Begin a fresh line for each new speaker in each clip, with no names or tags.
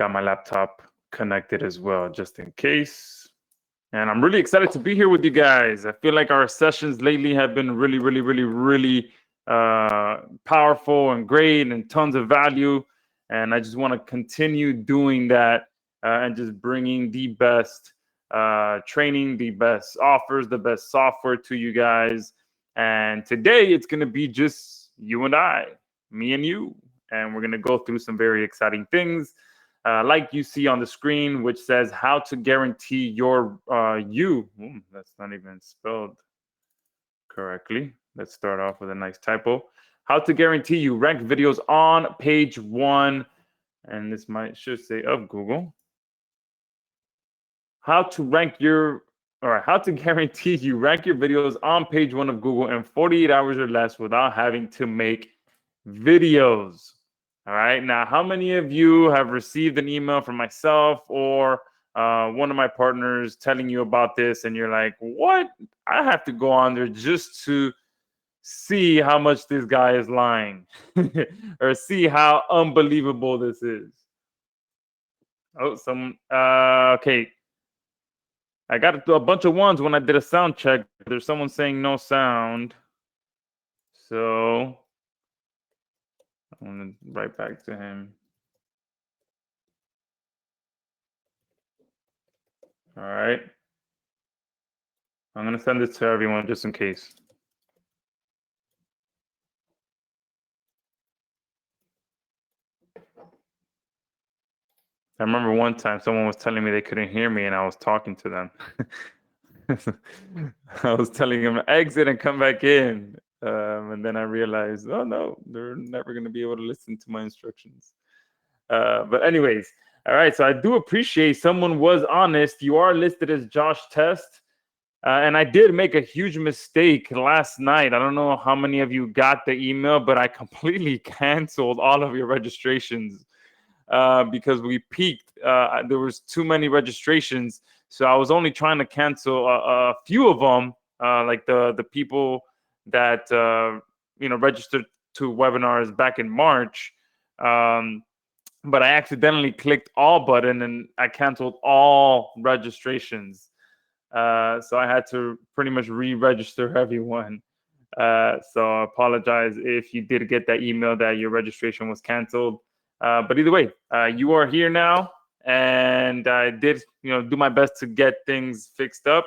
got my laptop connected as well, just in case. And I'm really excited to be here with you guys. I feel like our sessions lately have been really powerful and great and tons of value. And I just want to continue doing that and just bringing the best training, the best offers, the best software to you guys. And today it's going to be just you and I, me and you. And we're going to go through some very exciting things. Like you see on the screen, which says how to guarantee your that's not even spelled correctly. Let's start off with a nice typo. How to guarantee you rank videos on page 1, and this should say of Google. How to guarantee you rank your videos on page 1 of Google in 48 hours or less without having to make videos. All right. Now, how many of you have received an email from myself or one of my partners telling you about this, and you're like, what? I have to go on there just to see how much this guy is lying or see how unbelievable this is. Oh, okay. I got a bunch of ones when I did a sound check. There's someone saying no sound. So I'm going to write back to him. All right. I'm going to send this to everyone just in case. I remember one time someone was telling me they couldn't hear me and I was talking to them. I was telling them exit and come back in. And then I realized, oh no, they're never going to be able to listen to my instructions. But anyways, all right. So I do appreciate someone was honest. You are listed as Josh Test. And I did make a huge mistake last night. I don't know how many of you got the email, but I completely canceled all of your registrations because we peaked. There was too many registrations. So I was only trying to cancel a few of them, like the people that registered to webinars back in March. But I accidentally clicked all button and I canceled all registrations. So I had to pretty much re-register everyone. So I apologize if you did get that email that your registration was canceled. But either way, you are here now, and I did do my best to get things fixed up.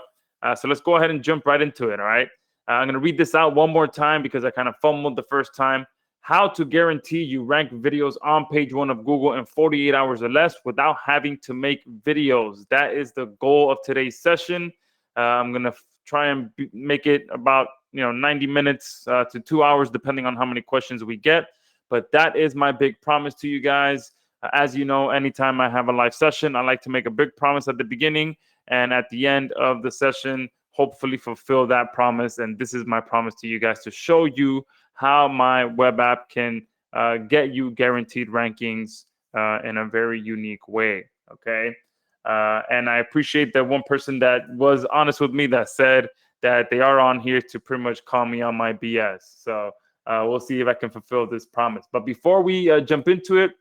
So let's go ahead and jump right into it. All right. I'm going to read this out one more time because I kind of fumbled the first time. How to guarantee you rank videos on page 1 of Google in 48 hours or less without having to make videos. That is the goal of today's session. I'm going to try and make it about 90 minutes to 2 hours, depending on how many questions we get. But that is my big promise to you guys. As you know, anytime I have a live session, I like to make a big promise at the beginning, and at the end of the session, hopefully fulfill that promise. And this is my promise to you guys, to show you how my web app can get you guaranteed rankings in a very unique way. Okay. And I appreciate that one person that was honest with me that said that they are on here to pretty much call me on my BS. So we'll see if I can fulfill this promise. But before we jump into it,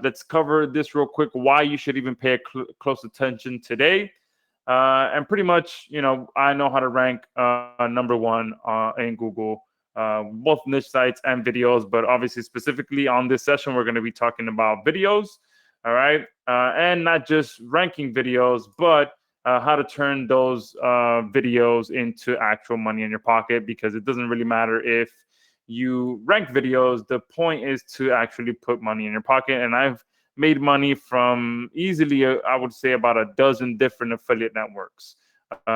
let's cover this real quick, why you should even pay close attention today. And pretty much, I know how to rank number 1 in Google, both niche sites and videos. But obviously, specifically on this session, we're going to be talking about videos. All right. And not just ranking videos, but how to turn those videos into actual money in your pocket, because it doesn't really matter if you rank videos. The point is to actually put money in your pocket. And I've made money from easily, I would say, about a dozen different affiliate networks.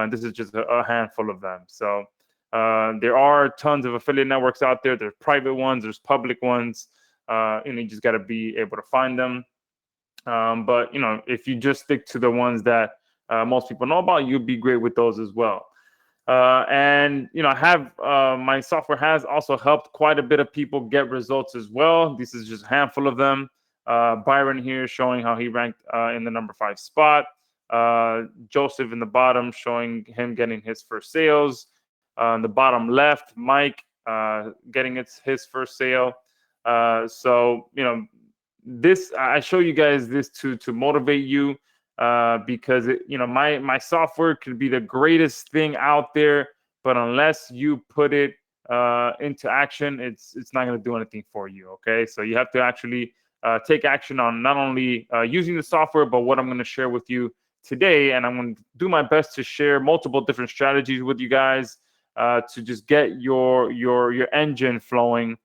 This is just a handful of them. So there are tons of affiliate networks out there. There's private ones, there's public ones, and you just got to be able to find them. But if you just stick to the ones that most people know about, you'll be great with those as well. And I have my software has also helped quite a bit of people get results as well. This is just a handful of them. Byron here showing how he ranked in the number 5 spot. Joseph in the bottom showing him getting his first sales. On the bottom left, Mike getting his first sale. So this, I show you guys this to motivate you, because my software could be the greatest thing out there, but unless you put it into action, it's not going to do anything for you. Okay, so you have to actually take action on not only using the software, but what I'm going to share with you today. And I'm going to do my best to share multiple different strategies with you guys, to just get your engine flowing,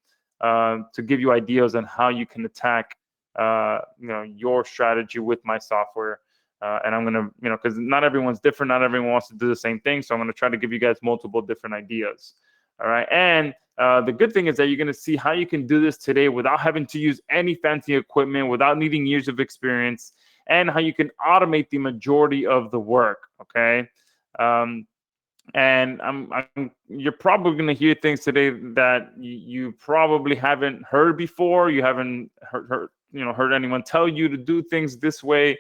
to give you ideas on how you can attack your strategy with my software. And I'm gonna, because not everyone's different, not everyone wants to do the same thing, so I'm gonna try to give you guys multiple different ideas. All right, and the good thing is that you're gonna see how you can do this today without having to use any fancy equipment, without needing years of experience, and how you can automate the majority of the work. Okay. And you're probably going to hear things today that you probably haven't heard before. You haven't heard anyone tell you to do things this way.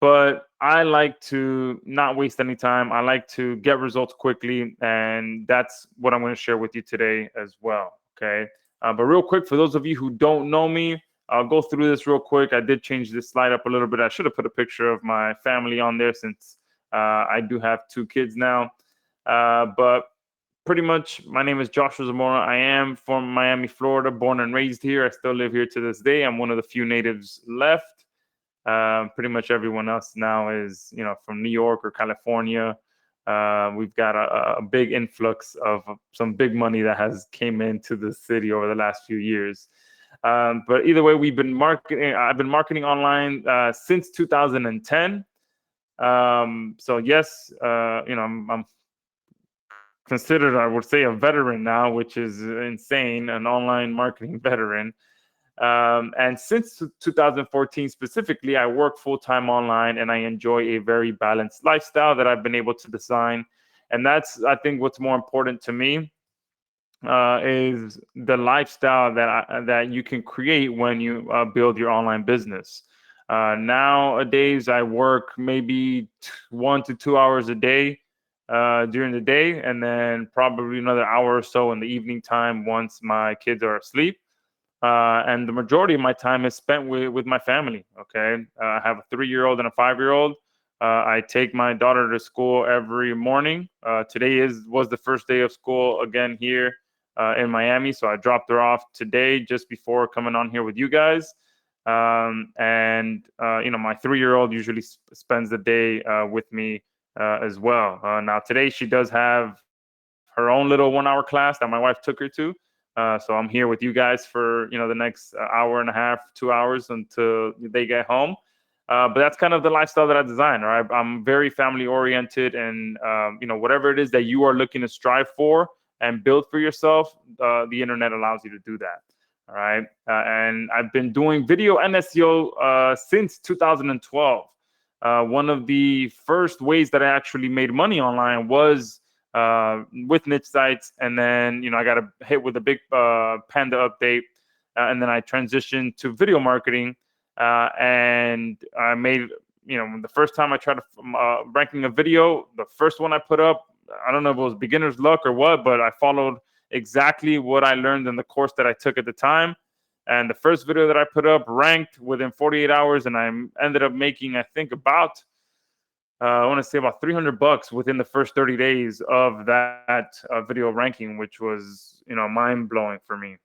But I like to not waste any time. I like to get results quickly, and that's what I'm going to share with you today as well. Okay. But real quick, for those of you who don't know me, I'll go through this real quick. I did change this slide up a little bit. I should have put a picture of my family on there, since I do have 2 kids now. But pretty much, my name is Joshua Zamora. I am from Miami, Florida, born and raised here. I still live here to this day. I'm one of the few natives left. Pretty much everyone else now is, from New York or California. We've got a big influx of some big money that has came into the city over the last few years. But either way, I've been marketing online since 2010. So yes, I'm considered, I would say, a veteran now, which is insane, an online marketing veteran. And since 2014 specifically, I work full-time online, and I enjoy a very balanced lifestyle that I've been able to design. And that's, I think, what's more important to me, is the lifestyle that you can create when you build your online business. Nowadays, I work maybe 1 to 2 hours a day during the day, and then probably another hour or so in the evening time once my kids are asleep. And the majority of my time is spent with my family. Okay, I have a 3-year-old and a 5-year-old. I take my daughter to school every morning. Today was the first day of school again here in Miami, so I dropped her off today just before coming on here with you guys. And my 3-year-old usually spends the day with me as well. Now today she does have her own little 1-hour class that my wife took her to. So I'm here with you guys for the next hour and a half, 2 hours until they get home. But that's kind of the lifestyle that I design. Right? I'm very family oriented, and whatever it is that you are looking to strive for and build for yourself, the internet allows you to do that. All right, and I've been doing video and SEO since 2012. One of the first ways that I actually made money online was with niche sites, and then I got hit with a big Panda update, and then I transitioned to video marketing, and I made the first time I tried ranking a video, the first one I put up, I don't know if it was beginner's luck or what, but I followed exactly what I learned in the course that I took at the time. And the first video that I put up ranked within 48 hours, and I ended up making, I think, about I want to say about $300 within the first 30 days of that video ranking, which was mind blowing for me.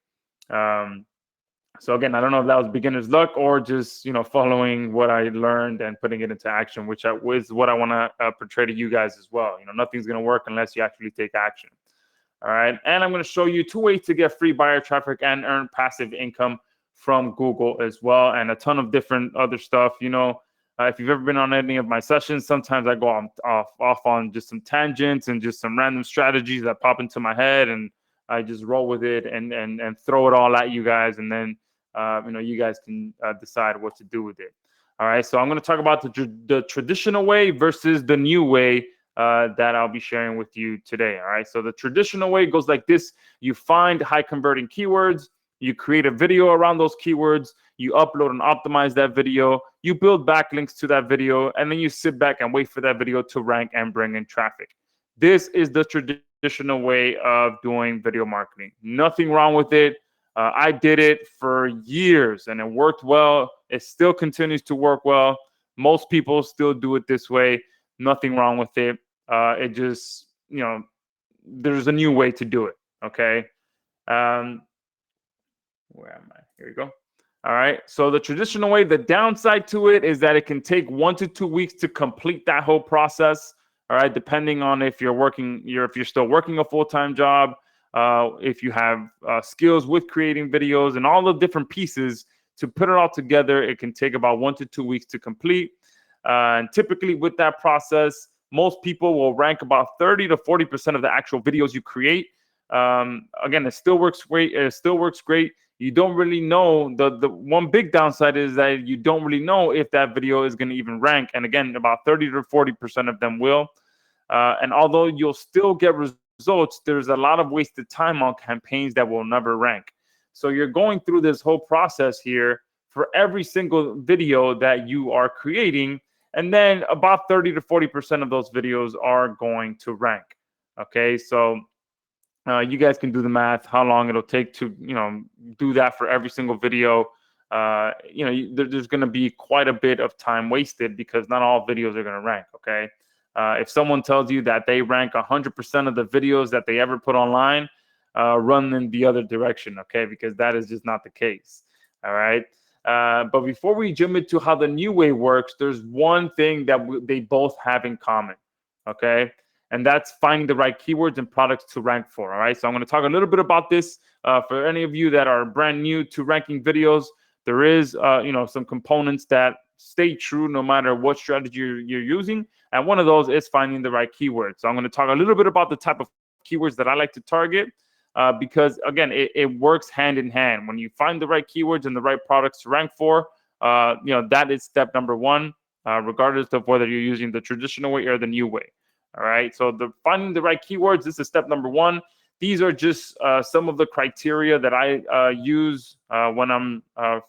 So again, I don't know if that was beginner's luck or just following what I learned and putting it into action, which is what I want to portray to you guys as well. Nothing's going to work unless you actually take action. All right, and I'm going to show you 2 ways to get free buyer traffic and earn passive income from Google as well, and a ton of different other stuff. If you've ever been on any of my sessions, sometimes I go off on just some tangents and just some random strategies that pop into my head, and I just roll with it and throw it all at you guys, and then you guys can decide what to do with it. All right, so I'm going to talk about the traditional way versus the new way that I'll be sharing with you today. All right, so the traditional way goes like this: you find high converting keywords, you create a video around those keywords, you upload and optimize that video, you build backlinks to that video, and then you sit back and wait for that video to rank and bring in traffic. This is the traditional way of doing video marketing. Nothing wrong with it. I did it for years and it worked well. It still continues to work well. Most people still do it this way. Nothing wrong with it. It just, there's a new way to do it. Okay. Um, where am I? Here we go. All right. So the traditional way, the downside to it is that it can take 1 to 2 weeks to complete that whole process. All right. Depending on if you're still working a full-time job, if you have skills with creating videos and all the different pieces to put it all together, it can take about 1 to 2 weeks to complete. And typically with that process, most people will rank about 30 to 40% of the actual videos you create. Again, it still works great. It still works great. You don't really know. The one big downside is that you don't really know if that video is going to even rank. And again, about 30 to 40% of them will. And although you'll still get results, there's a lot of wasted time on campaigns that will never rank. So you're going through this whole process here for every single video that you are creating. And then about 30 to 40% of those videos are going to rank. Okay, so you guys can do the math, how long it'll take to, do that for every single video. There's going to be quite a bit of time wasted because not all videos are going to rank. Okay. If someone tells you that they rank 100% of the videos that they ever put online, run in the other direction. Okay. Because that is just not the case. All right. But before we jump into how the new way works, there's one thing that they both have in common. Okay. And that's finding the right keywords and products to rank for. All right. So I'm going to talk a little bit about this. For any of you that are brand new to ranking videos, there is, some components that stay true no matter what strategy you're using. And one of those is finding the right keywords. So I'm going to talk a little bit about the type of keywords that I like to target, because, again, it works hand in hand. When you find the right keywords and the right products to rank for, that is step number one, regardless of whether you're using the traditional way or the new way. All right. So finding the right keywords, this is step number one. These are just some of the criteria that I use when I'm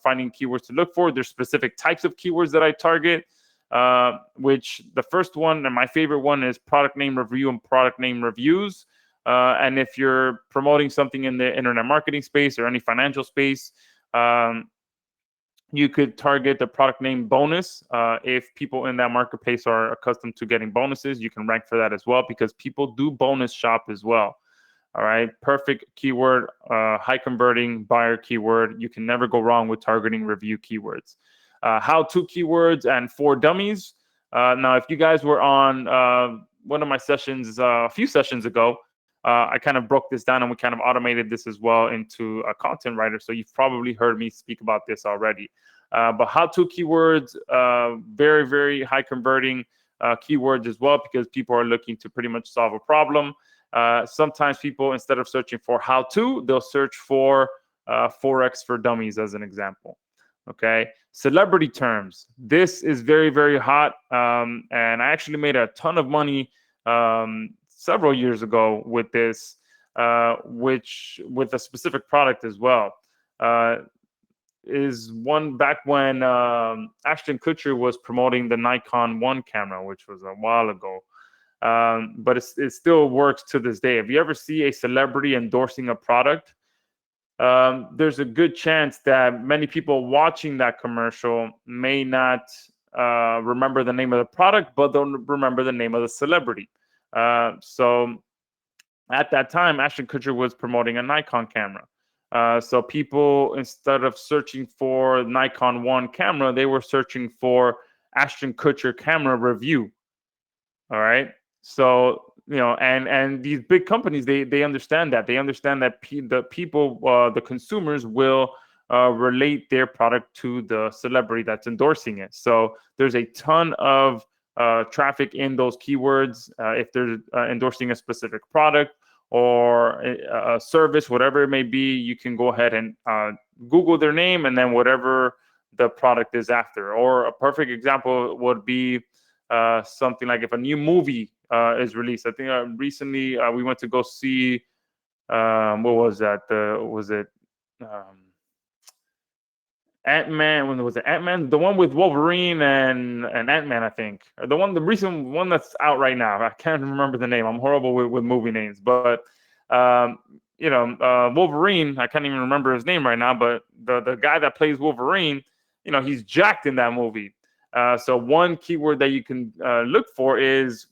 finding keywords to look for. There's specific types of keywords that I target, which the first one and my favorite one is product name review and product name reviews. And if you're promoting something in the internet marketing space or any financial space, you could target the product name bonus. If people in that marketplace are accustomed to getting bonuses, you can rank for that as well, because people do bonus shop as well. All right. Perfect keyword, high converting buyer keyword. You can never go wrong with targeting review keywords. How-to keywords and for dummies. Now, if you guys were on one of my sessions a few sessions ago, I kind of broke this down and we kind of automated this as well into a content writer. So you've probably heard me speak about this already. But how-to keywords, very, very high converting keywords as well, because people are looking to pretty much solve a problem. Sometimes people, instead of searching for how-to, they'll search for Forex for dummies as an example. Okay. Celebrity terms. This is very, very hot. And I actually made a ton of money several years ago with this, which with a specific product as well. Is one back when Ashton Kutcher was promoting the Nikon 1 camera, which was a while ago. But it still works to this day. If you ever see a celebrity endorsing a product, there's a good chance that many people watching that commercial may not remember the name of the product, but they'll remember the name of the celebrity. So at that time, Ashton Kutcher was promoting a Nikon camera. So people, instead of searching for Nikon 1 camera, they were searching for Ashton Kutcher camera review. All right. So, and these big companies, they understand that. They understand that the people, the consumers will relate their product to the celebrity that's endorsing it. So there's a ton of traffic in those keywords. If they're endorsing a specific product or a service, whatever it may be, you can go ahead and Google their name and then whatever the product is after. Or a perfect example would be something like if a new movie is released. I think recently we went to go see, what was that? Was it Ant-Man? When was it Ant-Man? The one with Wolverine and Ant-Man, I think. The recent one that's out right now. I can't remember the name. I'm horrible with movie names. But Wolverine, I can't even remember his name right now, but the guy that plays Wolverine, he's jacked in that movie. So one keyword that you can look for is,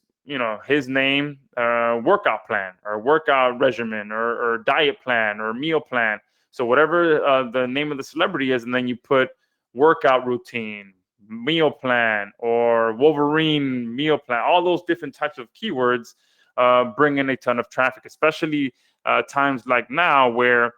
his name, workout plan or workout regimen or diet plan or meal plan. So whatever the name of the celebrity is, and then you put workout routine, meal plan, or Wolverine meal plan. All those different types of keywords bring in a ton of traffic, especially times like now where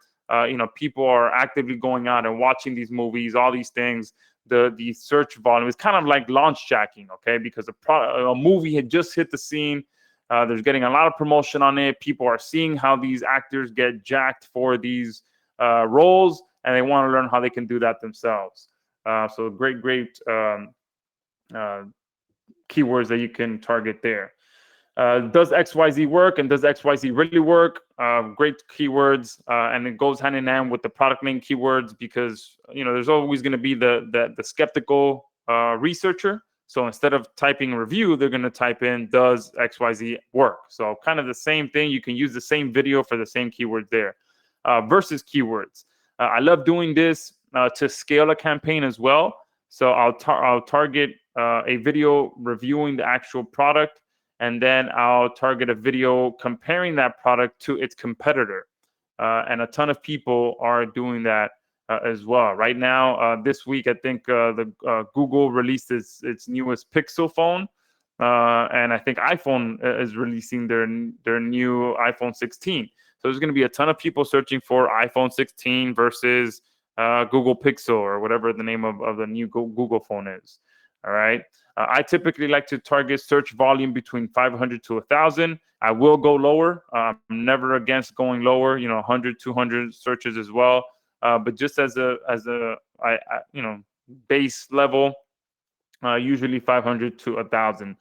people are actively going out and watching these movies, all these things. The search volume is kind of like launch jacking, okay? Because a movie had just hit the scene. There's getting a lot of promotion on it. People are seeing how these actors get jacked for these roles, and they want to learn how they can do that themselves. So great keywords that you can target there. Does XYZ work, and does XYZ really work? Great keywords, and it goes hand in hand with the product name keywords, because there's always going to be the skeptical researcher. So instead of typing review, they're going to type in does XYZ work. So kind of the same thing. You can use the same video for the same keyword there. Versus keywords. I love doing this to scale a campaign as well. So I'll target a video reviewing the actual product, and then I'll target a video comparing that product to its competitor. And a ton of people are doing that as well. Right now, this week, I think Google released its newest Pixel phone. And I think iPhone is releasing their new iPhone 16. So there's going to be a ton of people searching for iPhone 16 versus Google Pixel, or whatever the name of the new Google phone is. All right. I typically like to target search volume between 500 to 1,000. I will go lower. I'm never against going lower. 100, 200 searches as well. But just as a base level, usually 500 to 1,000.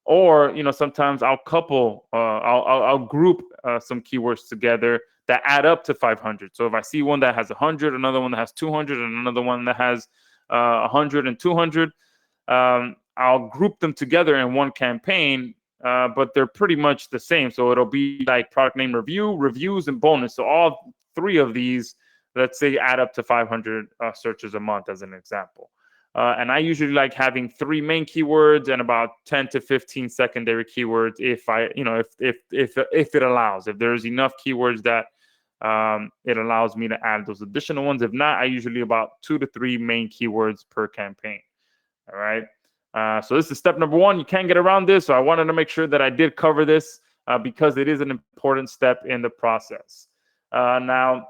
Or sometimes I'll couple, I'll group some keywords together that add up to 500. So if I see one that has 100, another one that has 200, and another one that has 100 and 200, I'll group them together in one campaign, but they're pretty much the same. So it'll be like product name review, reviews, and bonus. So all three of these, let's say, add up to 500 searches a month, as an example. And I usually like having 3 main keywords and about 10 to 15 secondary keywords if it allows. If there's enough keywords that it allows me to add those additional ones. If not, I usually about 2 to 3 main keywords per campaign. All right. So this is step number 1. You can't get around this. So I wanted to make sure that I did cover this because it is an important step in the process. Now,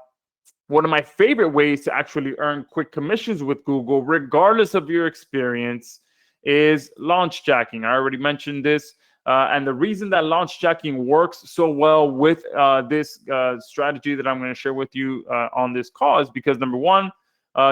one of my favorite ways to actually earn quick commissions with Google, regardless of your experience, is launch jacking. I already mentioned this. And the reason that launch jacking works so well with this strategy that I'm going to share with you on this call is because, number 1,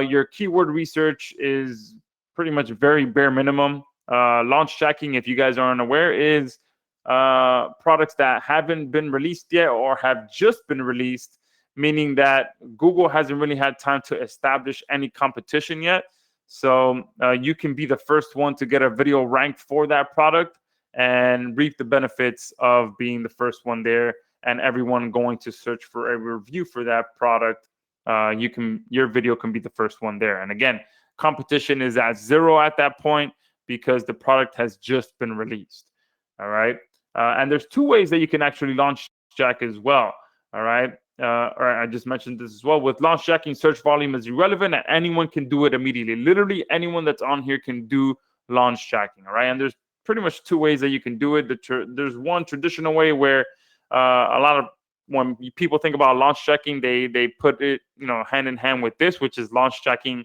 your keyword research is pretty much very bare minimum. Launch jacking, if you guys aren't aware, is products that haven't been released yet or have just been released, meaning that Google hasn't really had time to establish any competition yet. So you can be the first one to get a video ranked for that product and reap the benefits of being the first one there, and everyone going to search for a review for that product. Your video can be the first one there. And again, competition is at 0 at that point because the product has just been released. All right. And there's 2 ways that you can actually launch jack as well. All right. I just mentioned this as well. With launch jacking, search volume is irrelevant and anyone can do it immediately. Literally anyone that's on here can do launch jacking. All right. And there's pretty much 2 ways that you can do it. There's one traditional way where a lot of when people think about launch jacking, they put it hand in hand with this, which is launch jacking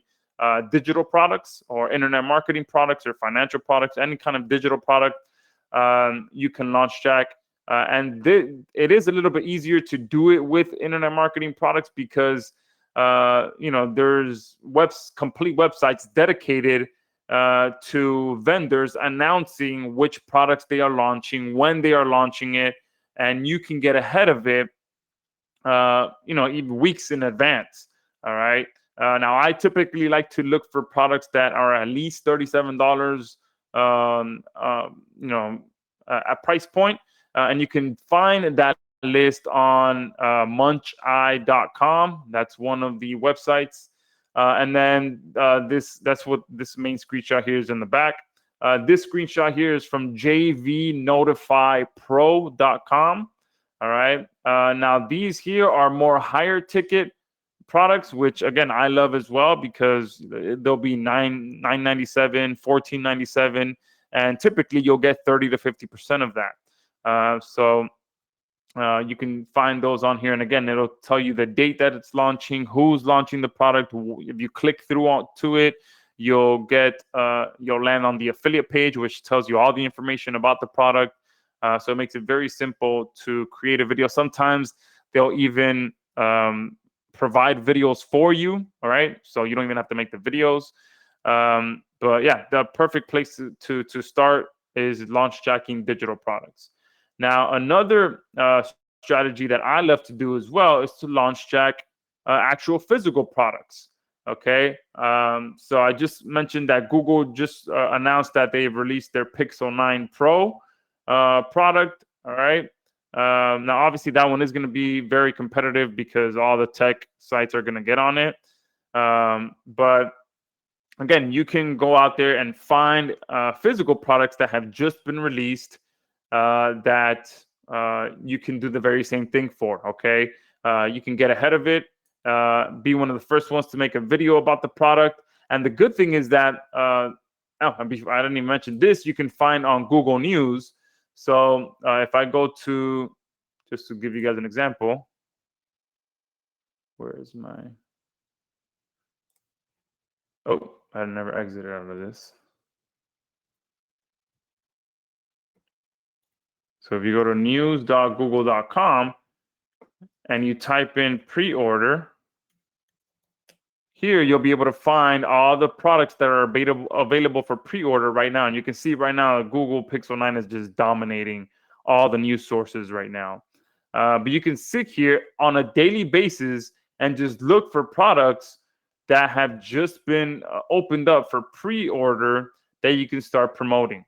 digital products or internet marketing products or financial products, any kind of digital product. You can launch jack. And it is a little bit easier to do it with internet marketing products because there's complete websites dedicated to vendors announcing which products they are launching, when they are launching it, and you can get ahead of it even weeks in advance. All right. Now I typically like to look for products that are at least $37 a price point. And you can find that list on muncheye.com. That's one of the websites. And then that's what this main screenshot here is in the back. This screenshot here is from jvnotifypro.com. All right. Now these here are more higher ticket products, which again I love as well, because they'll be $9.97, $14.97, and typically you'll get 30 to 50% of that. So you can find those on here, and again, it'll tell you the date that it's launching, who's launching the product. If you click through to it, you'll land on the affiliate page, which tells you all the information about the product. So it makes it very simple to create a video. Sometimes they'll even provide videos for you. All right, so you don't even have to make the videos. But yeah, the perfect place to start is launch jacking digital products. Now, another strategy that I love to do as well is to launch jack actual physical products. Okay, so I just mentioned that Google just announced that they've released their Pixel 9 Pro product. All right. Now, obviously, that one is going to be very competitive because all the tech sites are going to get on it. But again, you can go out there and find physical products that have just been released that you can do the very same thing for. Okay, you can get ahead of it, be one of the first ones to make a video about the product. And the good thing is that I didn't even mention this. You can find on Google News. So if I go to, just to give you guys an example, where is my? Oh, I never exited out of this. So if you go to news.google.com and you type in pre-order, here you'll be able to find all the products that are available for pre-order right now. And you can see right now Google Pixel 9 is just dominating all the news sources right now. But you can sit here on a daily basis and just look for products that have just been opened up for pre-order that you can start promoting.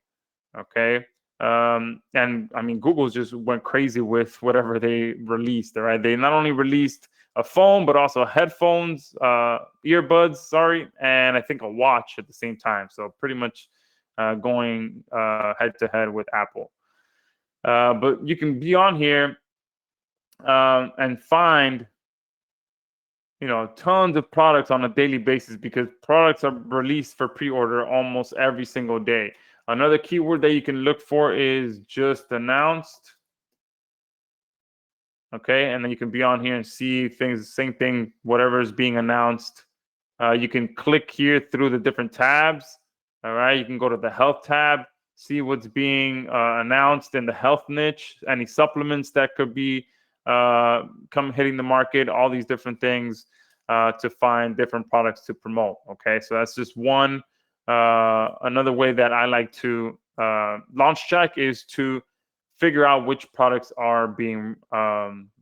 Okay. And I mean, Google just went crazy with whatever they released. All right, they not only released a phone, but also headphones, earbuds, and I think a watch at the same time. So pretty much going head to head with Apple. But you can be on here and find, tons of products on a daily basis, because products are released for pre-order almost every single day. Another keyword that you can look for is just announced. Okay, and then you can be on here and see things, same thing, whatever is being announced. You can click here through the different tabs. All right, you can go to the health tab, see what's being announced in the health niche, any supplements that could be hitting the market, all these different things to find different products to promote. Okay, so that's just one. Another way that I like to launch check is to figure out which products are being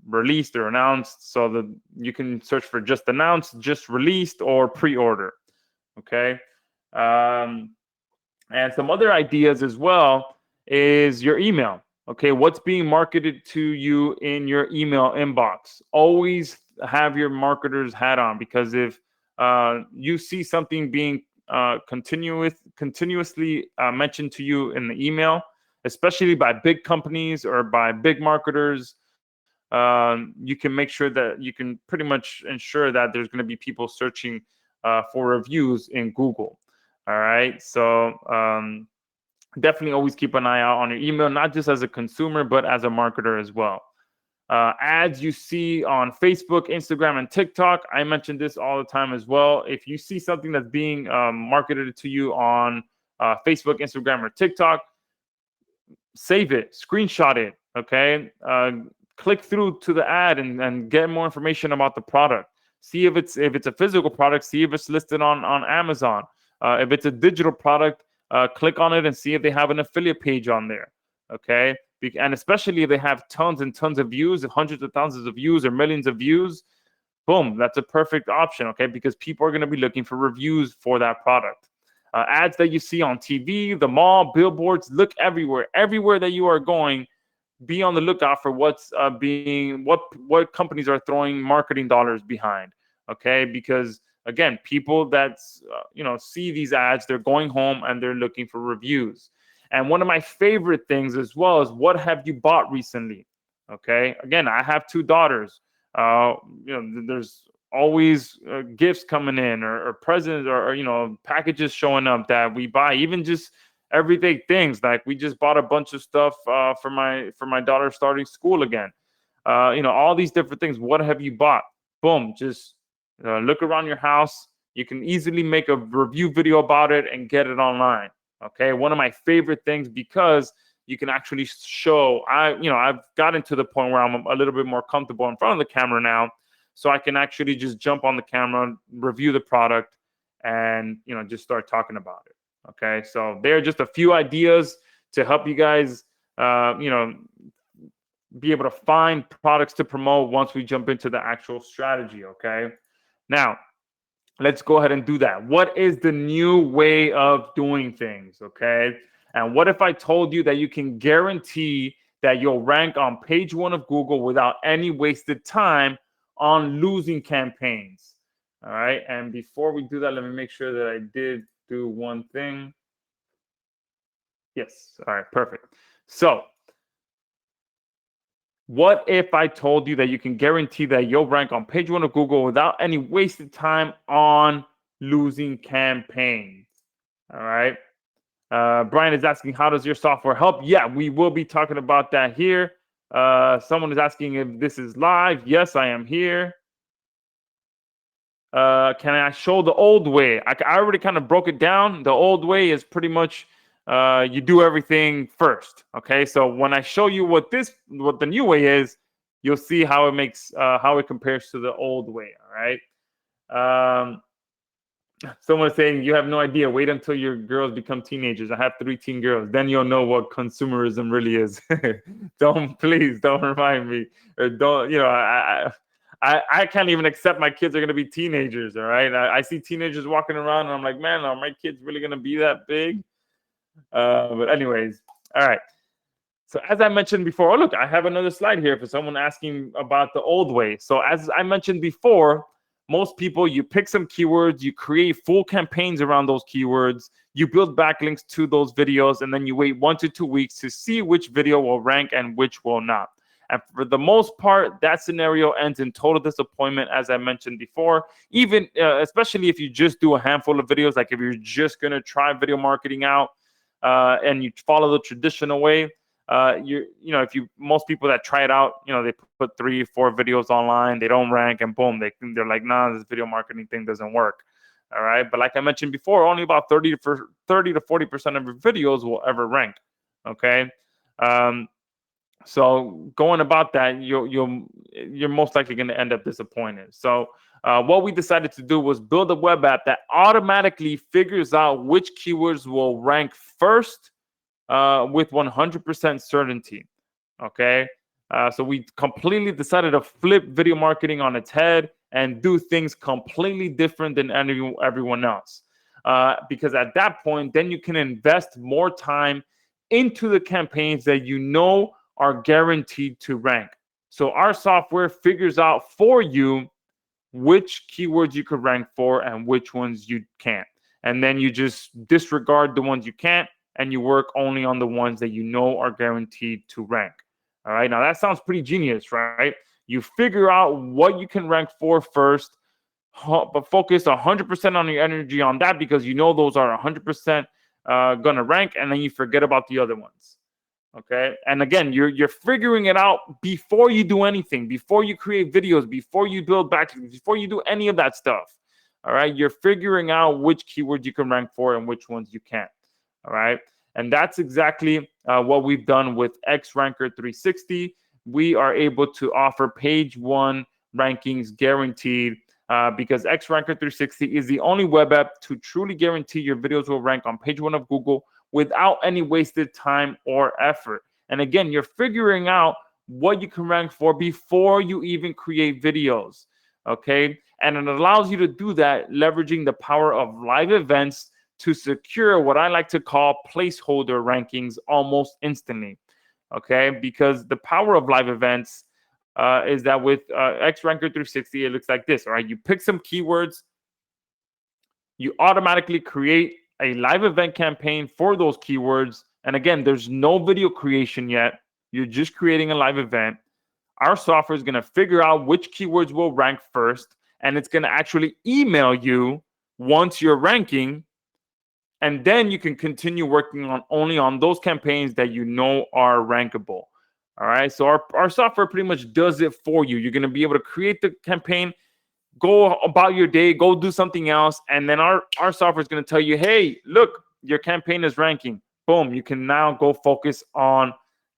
released or announced, so that you can search for just announced, just released, or pre-order. Okay, and some other ideas as well is your email. Okay, what's being marketed to you in your email inbox? Always have your marketer's hat on, because if you see something being continuously mentioned to you in the email, especially by big companies or by big marketers, you can make sure that you can pretty much ensure that there's going to be people searching for reviews in Google. All right, so definitely always keep an eye out on your email, not just as a consumer, but as a marketer as well. Ads you see on Facebook, Instagram, and TikTok. I mention this all the time as well. If you see something that's being marketed to you on Facebook, Instagram, or TikTok, save it, screenshot it. Okay, click through to the ad and get more information about the product. See if it's a physical product. See if it's listed on Amazon. If it's a digital product, click on it and see if they have an affiliate page on there. Okay. And especially if they have tons and tons of views, hundreds of thousands of views or millions of views, boom, that's a perfect option. Okay, because people are going to be looking for reviews for that product. Ads that you see on TV, the mall, billboards, look everywhere. Everywhere that you are going, be on the lookout for what's what companies are throwing marketing dollars behind. Okay, because again, people that see these ads, they're going home and they're looking for reviews. And one of my favorite things as well is, what have you bought recently? Okay, again, I have 2 daughters. There's always gifts coming in, or presents, or packages showing up that we buy, even just everyday things. Like, we just bought a bunch of stuff for my daughter starting school again. All these different things. What have you bought? Boom, just look around your house. You can easily make a review video about it and get it online. Okay, one of my favorite things, because you can actually show. I've gotten to the point where I'm a little bit more comfortable in front of the camera now, so I can actually just jump on the camera, review the product, and just start talking about it. Okay, so there are just a few ideas to help you guys, be able to find products to promote once we jump into the actual strategy. Okay, now let's go ahead and do that. What is the new way of doing things? Okay, and what if I told you that you can guarantee that you'll rank on page 1 of Google without any wasted time on losing campaigns? All right, and before we do that, let me make sure that I did do one thing. Yes, all right, perfect. So what if I told you that you can guarantee that you'll rank on page 1 of Google without any wasted time on losing campaigns? All right. Brian is asking, how does your software help? Yeah, we will be talking about that here. Someone is asking if this is live. Yes, I am here. Can I show the old way? I already kind of broke it down. The old way is pretty much you do everything first. Okay, so when I show you what the new way is, you'll see how it compares to the old way. All right. Someone is saying, you have no idea. Wait until your girls become teenagers. I have 3 teen girls. Then you'll know what consumerism really is. Please don't remind me. Or don't. I can't even accept my kids are going to be teenagers. All right. I see teenagers walking around, and I'm like, man, are my kids really going to be that big? But anyways, all right. So as I mentioned before, look, I have another slide here for someone asking about the old way. So as I mentioned before, most people, you pick some keywords, you create full campaigns around those keywords, you build backlinks to those videos, and then you wait 1 to 2 weeks to see which video will rank and which will not. And for the most part, that scenario ends in total disappointment, as I mentioned before. Even especially if you just do a handful of videos, like if you're just going to try video marketing out and you follow the traditional way, most people that try it out, they put 3, 4 videos online, they don't rank, and boom, they're like, nah, this video marketing thing doesn't work. All right, but like I mentioned before, only about 30 to 40% of your videos will ever rank. Okay, so going about that, you're most likely going to end up disappointed. So what we decided to do was build a web app that automatically figures out which keywords will rank first with 100% certainty. Okay, so we completely decided to flip video marketing on its head and do things completely different than everyone else. Because at that point, then you can invest more time into the campaigns that are guaranteed to rank. So our software figures out for you which keywords you could rank for and which ones you can't. And then you just disregard the ones you can't, and you work only on the ones that are guaranteed to rank. All right, now that sounds pretty genius, right? You figure out what you can rank for first, but focus 100% on your energy on that, because those are 100% gonna rank, and then you forget about the other ones. Okay, and again, you're figuring it out before you do anything, before you create videos, before you build backlinks, before you do any of that stuff. All right, you're figuring out which keywords you can rank for and which ones you can't. All right, and that's exactly what we've done with XRanker 360. We are able to offer page 1 rankings guaranteed because XRanker 360 is the only web app to truly guarantee your videos will rank on page 1 of Google without any wasted time or effort. And again, you're figuring out what you can rank for before you even create videos. Okay, and it allows you to do that leveraging the power of live events to secure what I like to call placeholder rankings almost instantly. okay? Because the power of live events is that with X Ranker 360, it looks like this, all right? You pick some keywords, you automatically create a live event campaign for those keywords. And again, there's no video creation yet. You're just creating a live event. Our software is going to figure out which keywords will rank first, and it's going to actually email you once you're ranking, and then you can continue working on only on those campaigns that you know are rankable. All right, so our software pretty much does it for you. You're going to be able to create the campaign, go about your day, go do something else, and then our software is going to tell you, hey, look, your campaign is ranking. Boom, you can now go focus on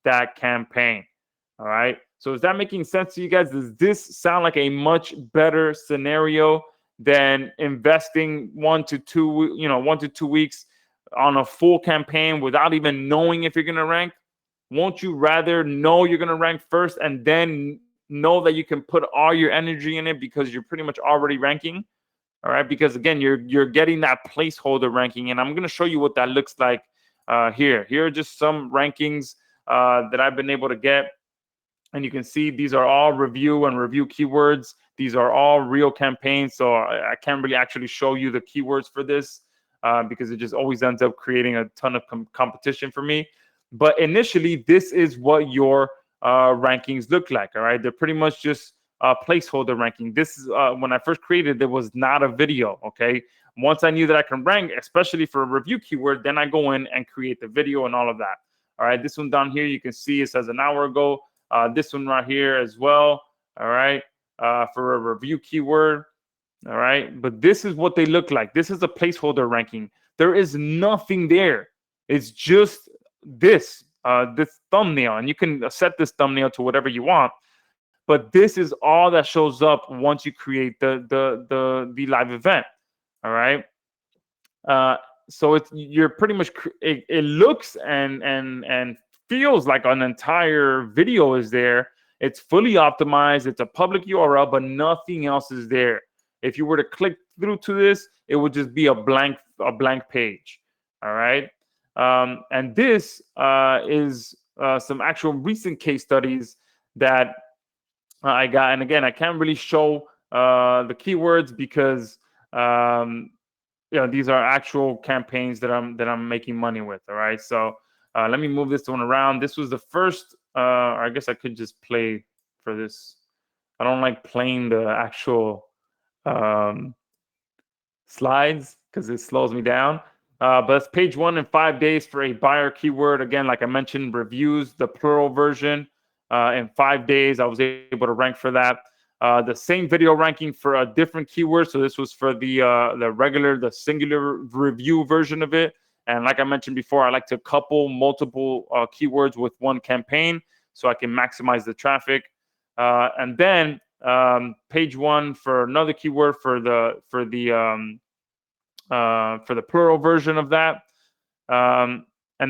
that campaign. All right, so is that making sense to you guys? Does this sound like a much better scenario than investing 1 to 2 weeks on a full campaign without even knowing if you're going to rank? Won't you rather know you're going to rank first and then know that you can put all your energy in it because you're pretty much already ranking? All right, because again, you're getting that placeholder ranking, and I'm going to show you what that looks like here. Here are just some rankings that I've been able to get. And you can see these are all review keywords. These are all real campaigns. So I can't really actually show you the keywords for this because it just always ends up creating a ton of competition for me. But initially, this is what your rankings look like. All right, they're pretty much just placeholder ranking. This is when I first created, there was not a video. Okay, once I knew that I can rank, especially for a review keyword, then I go in and create the video and all of that. All right, this one down here, you can see it says an hour ago. This one right here as well. All right, for a review keyword. All right, but this is what they look like. This is a placeholder ranking. There is nothing there. It's just this thumbnail, and you can set this thumbnail to whatever you want. But this is all that shows up once you create the live event. All right. So you're pretty much it looks and feels like an entire video is there. It's fully optimized. It's a public URL, but nothing else is there. If you were to click through to this, it would just be a blank page. All right. And this is some actual recent case studies that I got. And again, I can't really show the keywords because these are actual campaigns that I'm making money with. All right. So let me move this one around. This was the first, or I guess I could just play for this. I don't like playing the actual slides because it slows me down. But it's page 1 in 5 days for a buyer keyword. Again, like I mentioned, reviews, the plural version. In 5 days, I was able to rank for that. The same video ranking for a different keyword. So this was for the singular review version of it. And like I mentioned before, I like to couple multiple keywords with one campaign so I can maximize the traffic. And then page 1 for another keyword for the plural version of that. And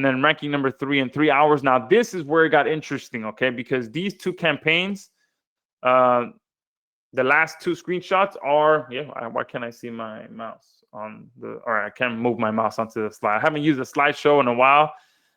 then ranking number 3 in 3 hours. Now this is where it got interesting, okay? Because these two campaigns, the last 2 screenshots are, why can't I see my mouse on the, all right, I can't move my mouse onto the slide. I haven't used a slideshow in a while,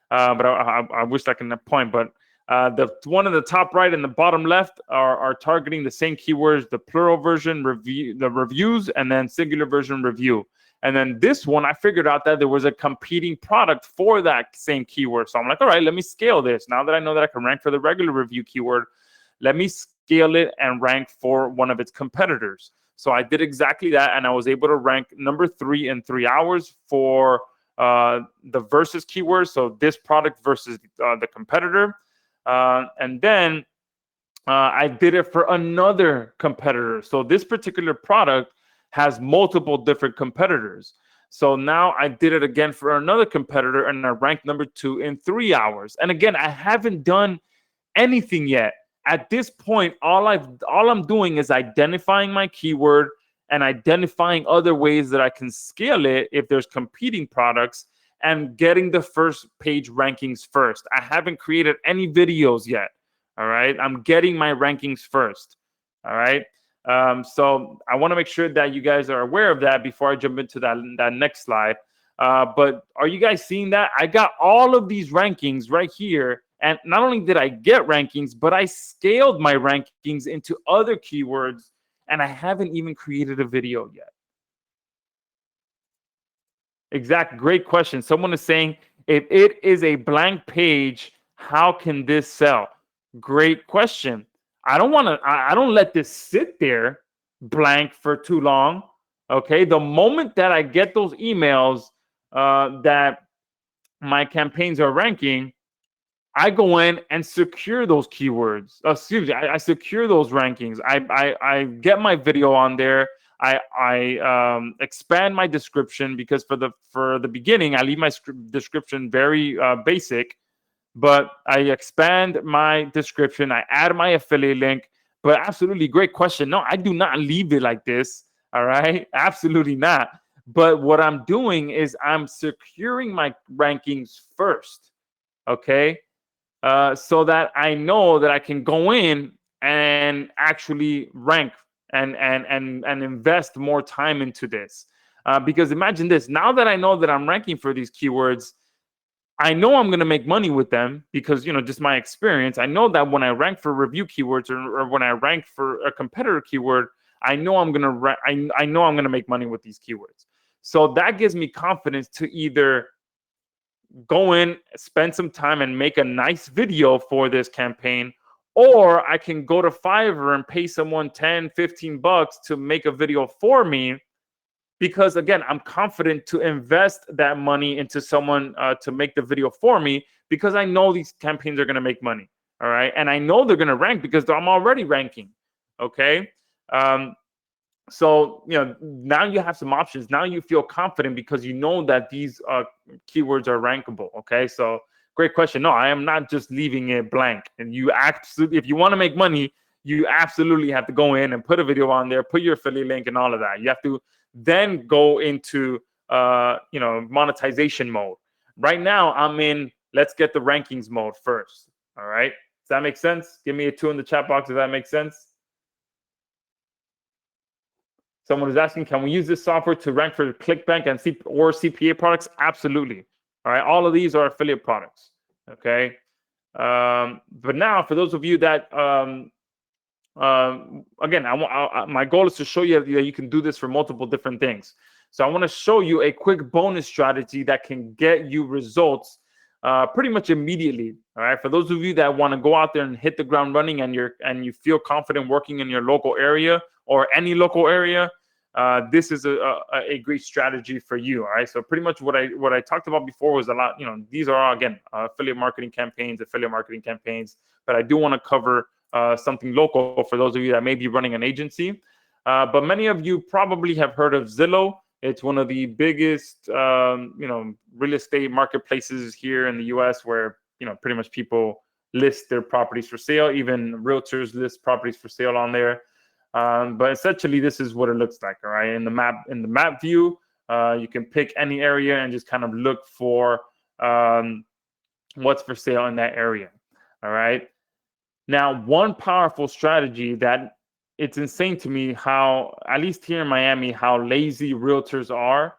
but I wish I can point, but the one in the top right and the bottom left are targeting the same keywords, the plural version, the reviews, and then singular version review. And then this one, I figured out that there was a competing product for that same keyword. So I'm like, all right, let me scale this. Now that I know that I can rank for the regular review keyword, let me scale it and rank for one of its competitors. So I did exactly that, and I was able to rank number 3 in 3 hours for the versus keyword. So this product versus the competitor. And then I did it for another competitor. So this particular product has multiple different competitors. So now I did it again for another competitor, and I ranked number 2 in 3 hours. And again, I haven't done anything yet. At this point, all I'm doing is identifying my keyword and identifying other ways that I can scale it if there's competing products, and getting the first page rankings first. I haven't created any videos yet. All right. I'm getting my rankings first. All right. So I want to make sure that you guys are aware of that before I jump into that next slide. But are you guys seeing that? I got all of these rankings right here And not only did I get rankings, but I scaled my rankings into other keywords, and I haven't even created a video yet. Great question. Someone is saying, if it is a blank page, how can this sell? Great question. I don't let this sit there blank for too long. Okay. The moment that I get those emails that my campaigns are ranking, I go in and secure those keywords. Excuse me, I secure those rankings. I get my video on there. I expand my description, because for the beginning I leave my description very basic, but I expand my description. I add my affiliate link. But absolutely great question. No, I do not leave it like this. All right, absolutely not. But what I'm doing is I'm securing my rankings first. Okay. So that I know that I can go in and actually rank and invest more time into this. Because imagine this: now that I know that I'm ranking for these keywords, I know I'm going to make money with them, because just my experience. I know that when I rank for review keywords, or when I rank for a competitor keyword, I know I'm going to I know I'm going to make money with these keywords. So that gives me confidence to either go in, spend some time, and make a nice video for this campaign, or I can go to Fiverr and pay someone 10, 15 bucks to make a video for me, because again, I'm confident to invest that money into someone to make the video for me, because I know these campaigns are going to make money. All right. And I know they're going to rank because I'm already ranking. Okay. So now you have some options. Now you feel confident because you know that these keywords are rankable. Okay, so great question. No, I am not just leaving it blank. And you absolutely, if you want to make money, you absolutely have to go in and put a video on there, put your affiliate link and all of that. You have to then go into monetization mode. Right now, I'm in let's get the rankings mode first. All right, does that make sense? Give me a 2 in the chat box if that makes sense. Someone is asking, can we use this software to rank for ClickBank and or CPA products? Absolutely. All right. All of these are affiliate products. Okay. But now, for those of you that, again, my goal is to show you that you can do this for multiple different things. So I want to show you a quick bonus strategy that can get you results pretty much immediately. All right. For those of you that want to go out there and hit the ground running, and you feel confident working in your local area or any local area, this is a great strategy for you. All right. So pretty much what I talked about before was a lot. These are again affiliate marketing campaigns. But I do want to cover something local for those of you that may be running an agency. But many of you probably have heard of Zillow. It's one of the biggest real estate marketplaces here in the U.S., where pretty much people list their properties for sale. Even realtors list properties for sale on there. But essentially, this is what it looks like. All right, in the map view, you can pick any area and just kind of look for what's for sale in that area. All right. Now, one powerful strategy that it's insane to me how, at least here in Miami, how lazy realtors are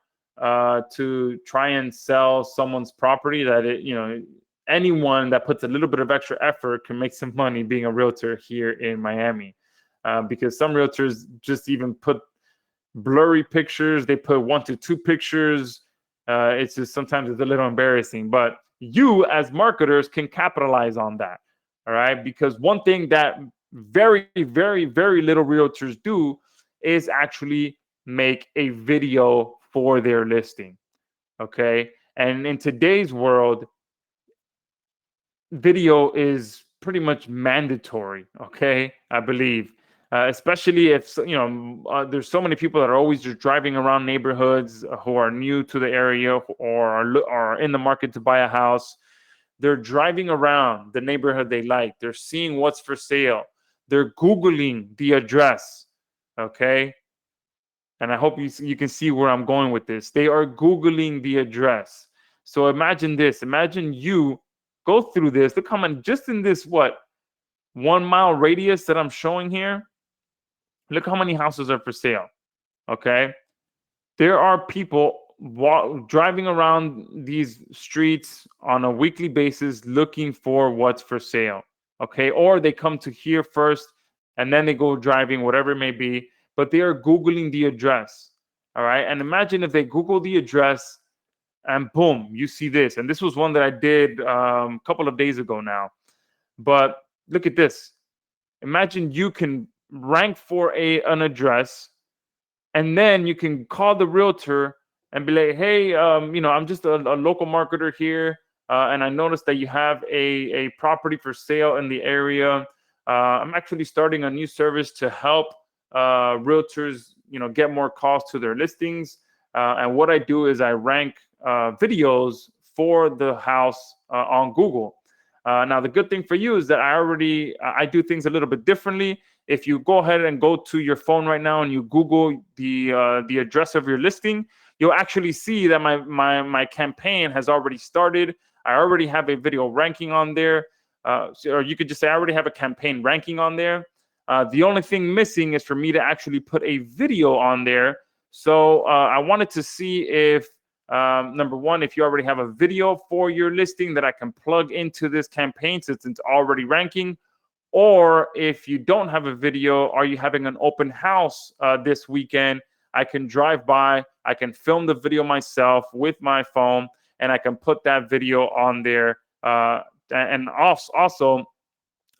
to try and sell someone's property. That anyone that puts a little bit of extra effort can make some money being a realtor here in Miami. Because some realtors just even put blurry pictures. They put 1 to 2 pictures. It's just sometimes it's a little embarrassing. But you as marketers can capitalize on that. All right. Because one thing that very, very, very little realtors do is actually make a video for their listing. Okay. And in today's world, video is pretty much mandatory. Okay. I believe. Especially if there's so many people that are always just driving around neighborhoods who are new to the area or are in the market to buy a house. They're driving around the neighborhood they like. They're seeing what's for sale. They're Googling the address. Okay. And I hope you can see where I'm going with this. They are Googling the address. So imagine this. Imagine you go through this. Look how many, just in this 1 mile radius that I'm showing here. Look how many houses are for sale. Okay. There are people driving around these streets on a weekly basis looking for what's for sale. Okay. Or they come to here first and then they go driving, whatever it may be, but they are Googling the address. All right. And imagine if they Google the address and boom, you see this. And this was one that I did a couple of days ago now. But look at this. Imagine you can rank for an address, and then you can call the realtor and be like, hey, I'm just a local marketer here, and I noticed that you have a property for sale in the area. I'm actually starting a new service to help realtors get more calls to their listings, and what I do is I rank videos for the house on Google. Now the good thing for you is that I do things a little bit differently. If you go ahead and go to your phone right now and you Google the address of your listing, you'll actually see that my campaign has already started. I already have a video ranking on there, or you could just say I already have a campaign ranking on there. The only thing missing is for me to actually put a video on there. So I wanted to see if number one, if you already have a video for your listing that I can plug into this campaign since it's already ranking. Or if you don't have a video, are you having an open house this weekend? I can drive by, I can film the video myself with my phone, and I can put that video on there. And also,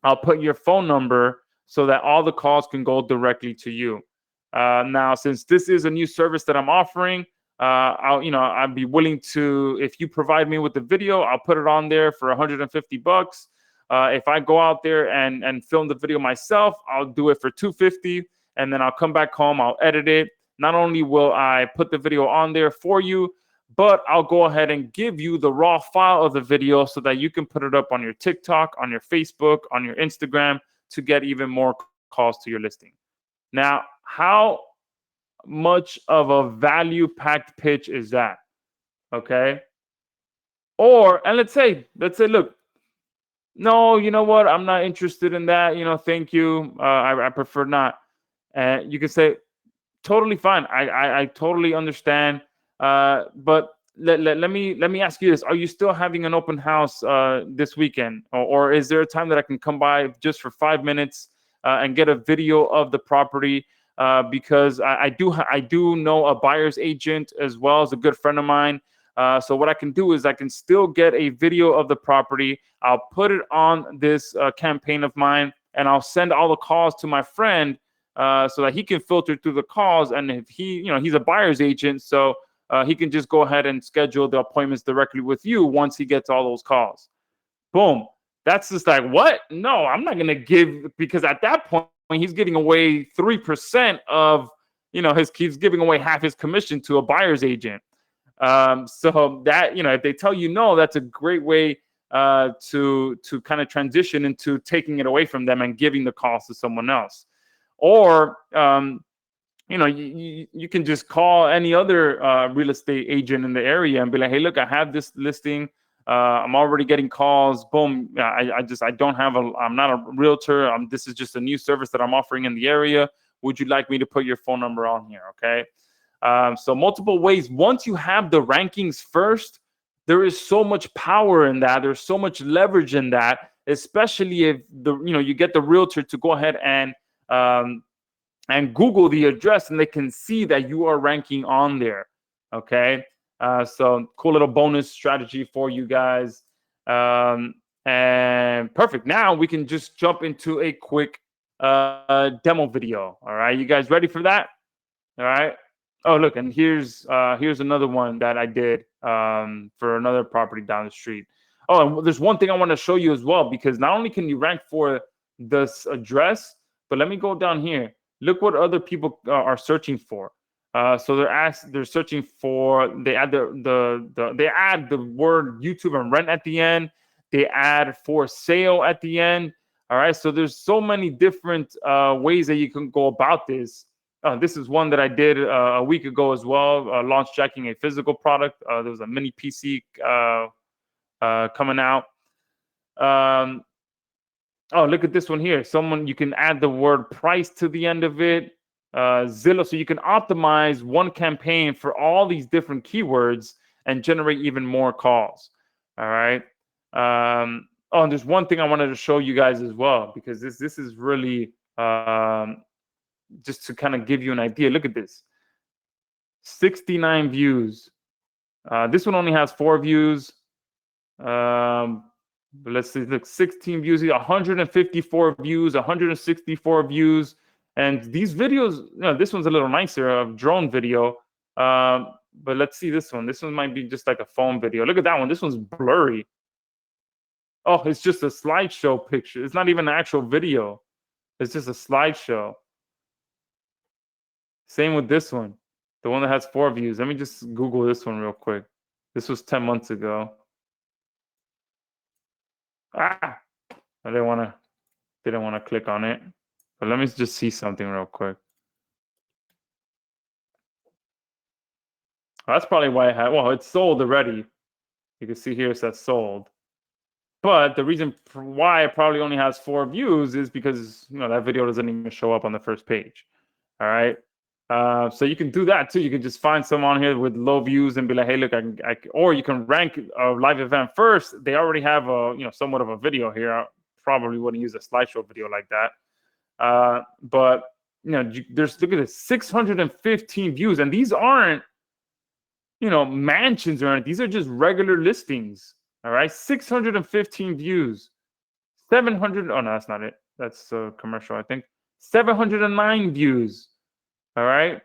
I'll put your phone number so that all the calls can go directly to you. Now, since this is a new service that I'm offering, I'd be willing to, if you provide me with the video, I'll put it on there for $150. If I go out there and film the video myself, I'll do it for $250, and then I'll come back home, I'll edit it. Not only will I put the video on there for you, but I'll go ahead and give you the raw file of the video so that you can put it up on your TikTok, on your Facebook, on your Instagram to get even more calls to your listing. Now, how much of a value-packed pitch is that? Okay. And let's say, look, no, you know what? I'm not interested in that. Thank you. I prefer not. And you can say, totally fine. I totally understand. But let me ask you this: are you still having an open house this weekend, or is there a time that I can come by just for 5 minutes and get a video of the property? Because I do know a buyer's agent as well as a good friend of mine. So what I can do is I can still get a video of the property. I'll put it on this campaign of mine, and I'll send all the calls to my friend so that he can filter through the calls. And if he's a buyer's agent, so he can just go ahead and schedule the appointments directly with you once he gets all those calls. Boom. That's just like, what? No, I'm not going to give, because at that point, he's giving away 3% of, he's giving away half his commission to a buyer's agent. So that, if they tell you no, that's a great way to kind of transition into taking it away from them and giving the calls to someone else. Or, you can just call any other real estate agent in the area and be like, hey, look, I have this listing. I'm already getting calls. Boom. I don't have I'm not a realtor. This is just a new service that I'm offering in the area. Would you like me to put your phone number on here? Okay. So multiple ways. Once you have the rankings first, there is so much power in that. There's so much leverage in that, especially if you get the realtor to go ahead and Google the address, and they can see that you are ranking on there. Okay. So cool little bonus strategy for you guys. And perfect. Now we can just jump into a quick demo video. All right. You guys ready for that? All right. Oh, look, and here's another one that I did for another property down the street. Oh, and there's one thing I want to show you as well, because not only can you rank for this address, but let me go down here. Look what other people are searching for. So they're searching for, they add the word YouTube and rent at the end. They add for sale at the end. All right. So there's so many different ways that you can go about this. This is one that I did a week ago as well, launch jacking a physical product. There was a mini PC coming out. Oh, look at this one here. You can add the word price to the end of it. Zillow, so you can optimize one campaign for all these different keywords and generate even more calls. All right. Oh, and there's one thing I wanted to show you guys as well, because this is really just to kind of give you an idea. Look at this, 69 views. This one only has 4 views. But let's see, look, 16 views, 154 views, 164 views. And these videos, this one's a little nicer, a drone video. But let's see this one. This one might be just like a phone video. Look at that one. This one's blurry. Oh, it's just a slideshow picture. It's not even an actual video. It's just a slideshow. Same with this one, the one that has 4 views. Let me just Google this one real quick. This was 10 months ago. I didn't want to click on it. But let me just see something real quick. That's probably why I had. Well, it's sold already. You can see here it says sold. But the reason for why it probably only has 4 views is because that video doesn't even show up on the first page. All right. So you can do that too. You can just find someone on here with low views and be like, hey, look, or you can rank a live event first. They already have a somewhat of a video here. I probably wouldn't use a slideshow video like that. But there's, look at this, 615 views, and these aren't mansions or anything. These are just regular listings. All right, 615 views, 700. Oh no, that's not it. That's a commercial, I think. 709 views. All right.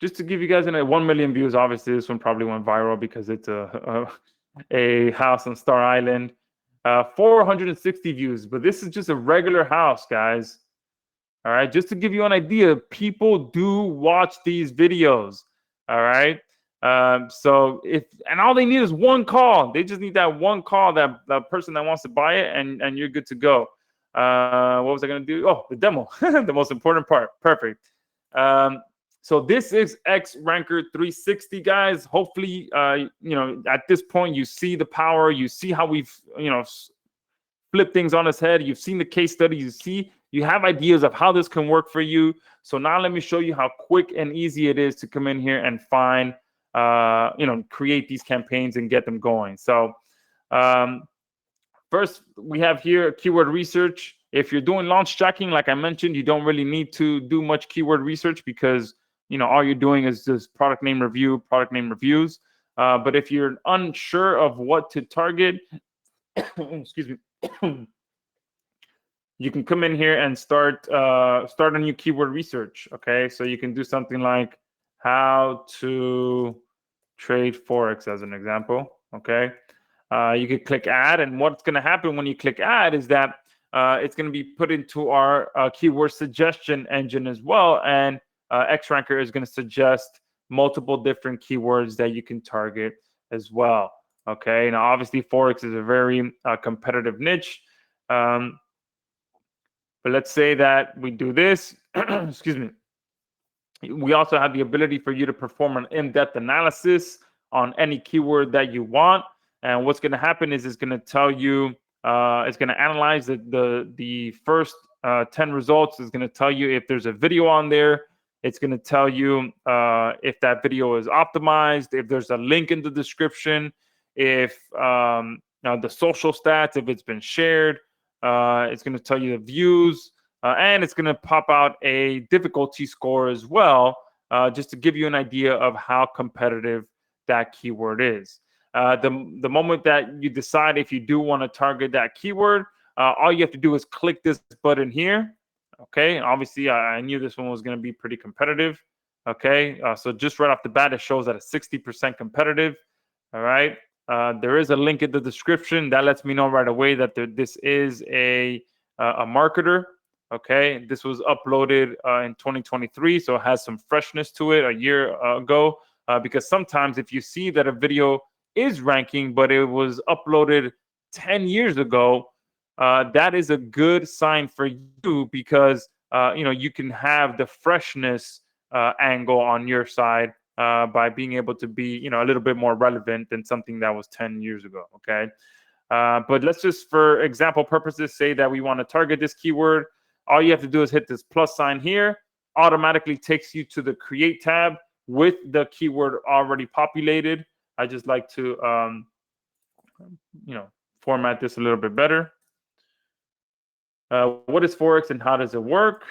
Just to give you guys 1 million views. Obviously, this one probably went viral because it's a house on Star Island. 460 views, but this is just a regular house, guys. All right, just to give you an idea, people do watch these videos. All right. So and all they need is one call. They just need that one call, that person that wants to buy it, and you're good to go. What was I going to do? Oh, the demo, the most important part. Perfect. So this is X Ranker 360, guys. Hopefully, at this point, you see the power. You see how we've, flipped things on its head. You've seen the case studies. You have ideas of how this can work for you. So now let me show you how quick and easy it is to come in here and find, create these campaigns and get them going. So first, we have here keyword research. If you're doing launch tracking, like I mentioned, you don't really need to do much keyword research because all you're doing is just product name review, product name reviews. But if you're unsure of what to target, excuse me, you can come in here and start a new keyword research. Okay, so you can do something like how to trade Forex as an example. Okay, you could click add, and what's going to happen when you click add is that it's going to be put into our keyword suggestion engine as well, and XRanker is going to suggest multiple different keywords that you can target as well. Okay, now obviously Forex is a very competitive niche, but let's say that we do this. Excuse me. We also have the ability for you to perform an in-depth analysis on any keyword that you want, and what's going to happen is it's going to tell you, it's going to analyze the first 10 results. It's going to tell you if there's a video on there. It's going to tell you if that video is optimized, if there's a link in the description, if the social stats, if it's been shared. It's going to tell you the views, and it's going to pop out a difficulty score as well, just to give you an idea of how competitive that keyword is. The moment that you decide if you do want to target that keyword, all you have to do is click this button here. Okay, obviously I knew this one was going to be pretty competitive. Okay, so just right off the bat, it shows that it's 60% competitive. All right, there is a link in the description that lets me know right away that this is a marketer. Okay, this was uploaded in 2023, so it has some freshness to it, a year ago. Because sometimes if you see that a video is ranking, but it was uploaded 10 years ago, that is a good sign for you, because you can have the freshness angle on your side by being able to be a little bit more relevant than something that was 10 years ago. Okay, but let's just, for example purposes, say that we want to target this keyword. all you have to do is hit this plus sign here. Automatically takes you to the create tab with the keyword already populated. I just like to, format this a little bit better. What is Forex and how does it work?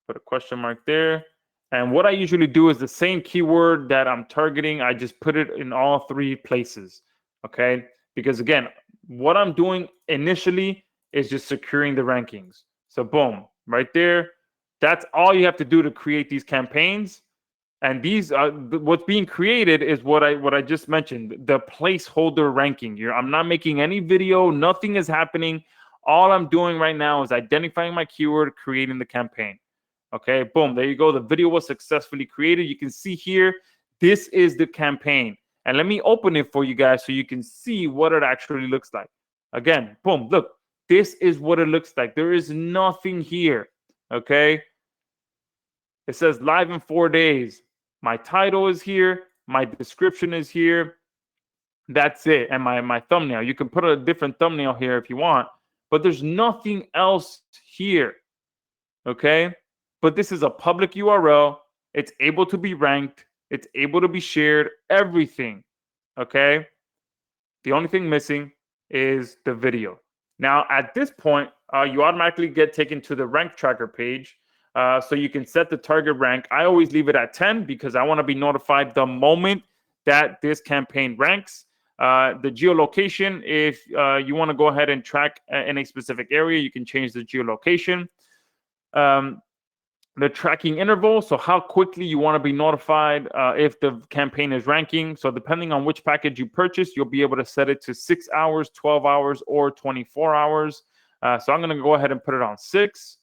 Put a question mark there. And what I usually do is the same keyword that I'm targeting. I just put it in all 3 places. Okay. Because again, what I'm doing initially is just securing the rankings. So boom, right there. That's all you have to do to create these campaigns. And these are what's being created is what I just mentioned, the placeholder ranking. I'm not making any video, nothing is happening. All I'm doing right now is identifying my keyword, creating the campaign. Okay, boom, there you go. The video was successfully created. You can see here, this is the campaign. And let me open it for you guys so you can see what it actually looks like. Again, boom, look, this is what it looks like. There is nothing here. Okay, it says live in 4 days. My title is here. My description is here. That's it. And my thumbnail. You can put a different thumbnail here if you want, but there's nothing else here. Okay. But this is a public URL. It's able to be ranked. It's able to be shared. Everything. Okay. The only thing missing is the video. Now, at this point, you automatically get taken to the rank tracker page. So you can set the target rank. I always leave it at 10 because I want to be notified the moment that this campaign ranks. The geolocation, if you want to go ahead and track in a specific area, you can change the geolocation. The tracking interval, so how quickly you want to be notified if the campaign is ranking. So depending on which package you purchase, you'll be able to set it to 6 hours, 12 hours, or 24 hours. So I'm going to go ahead and put it on 6.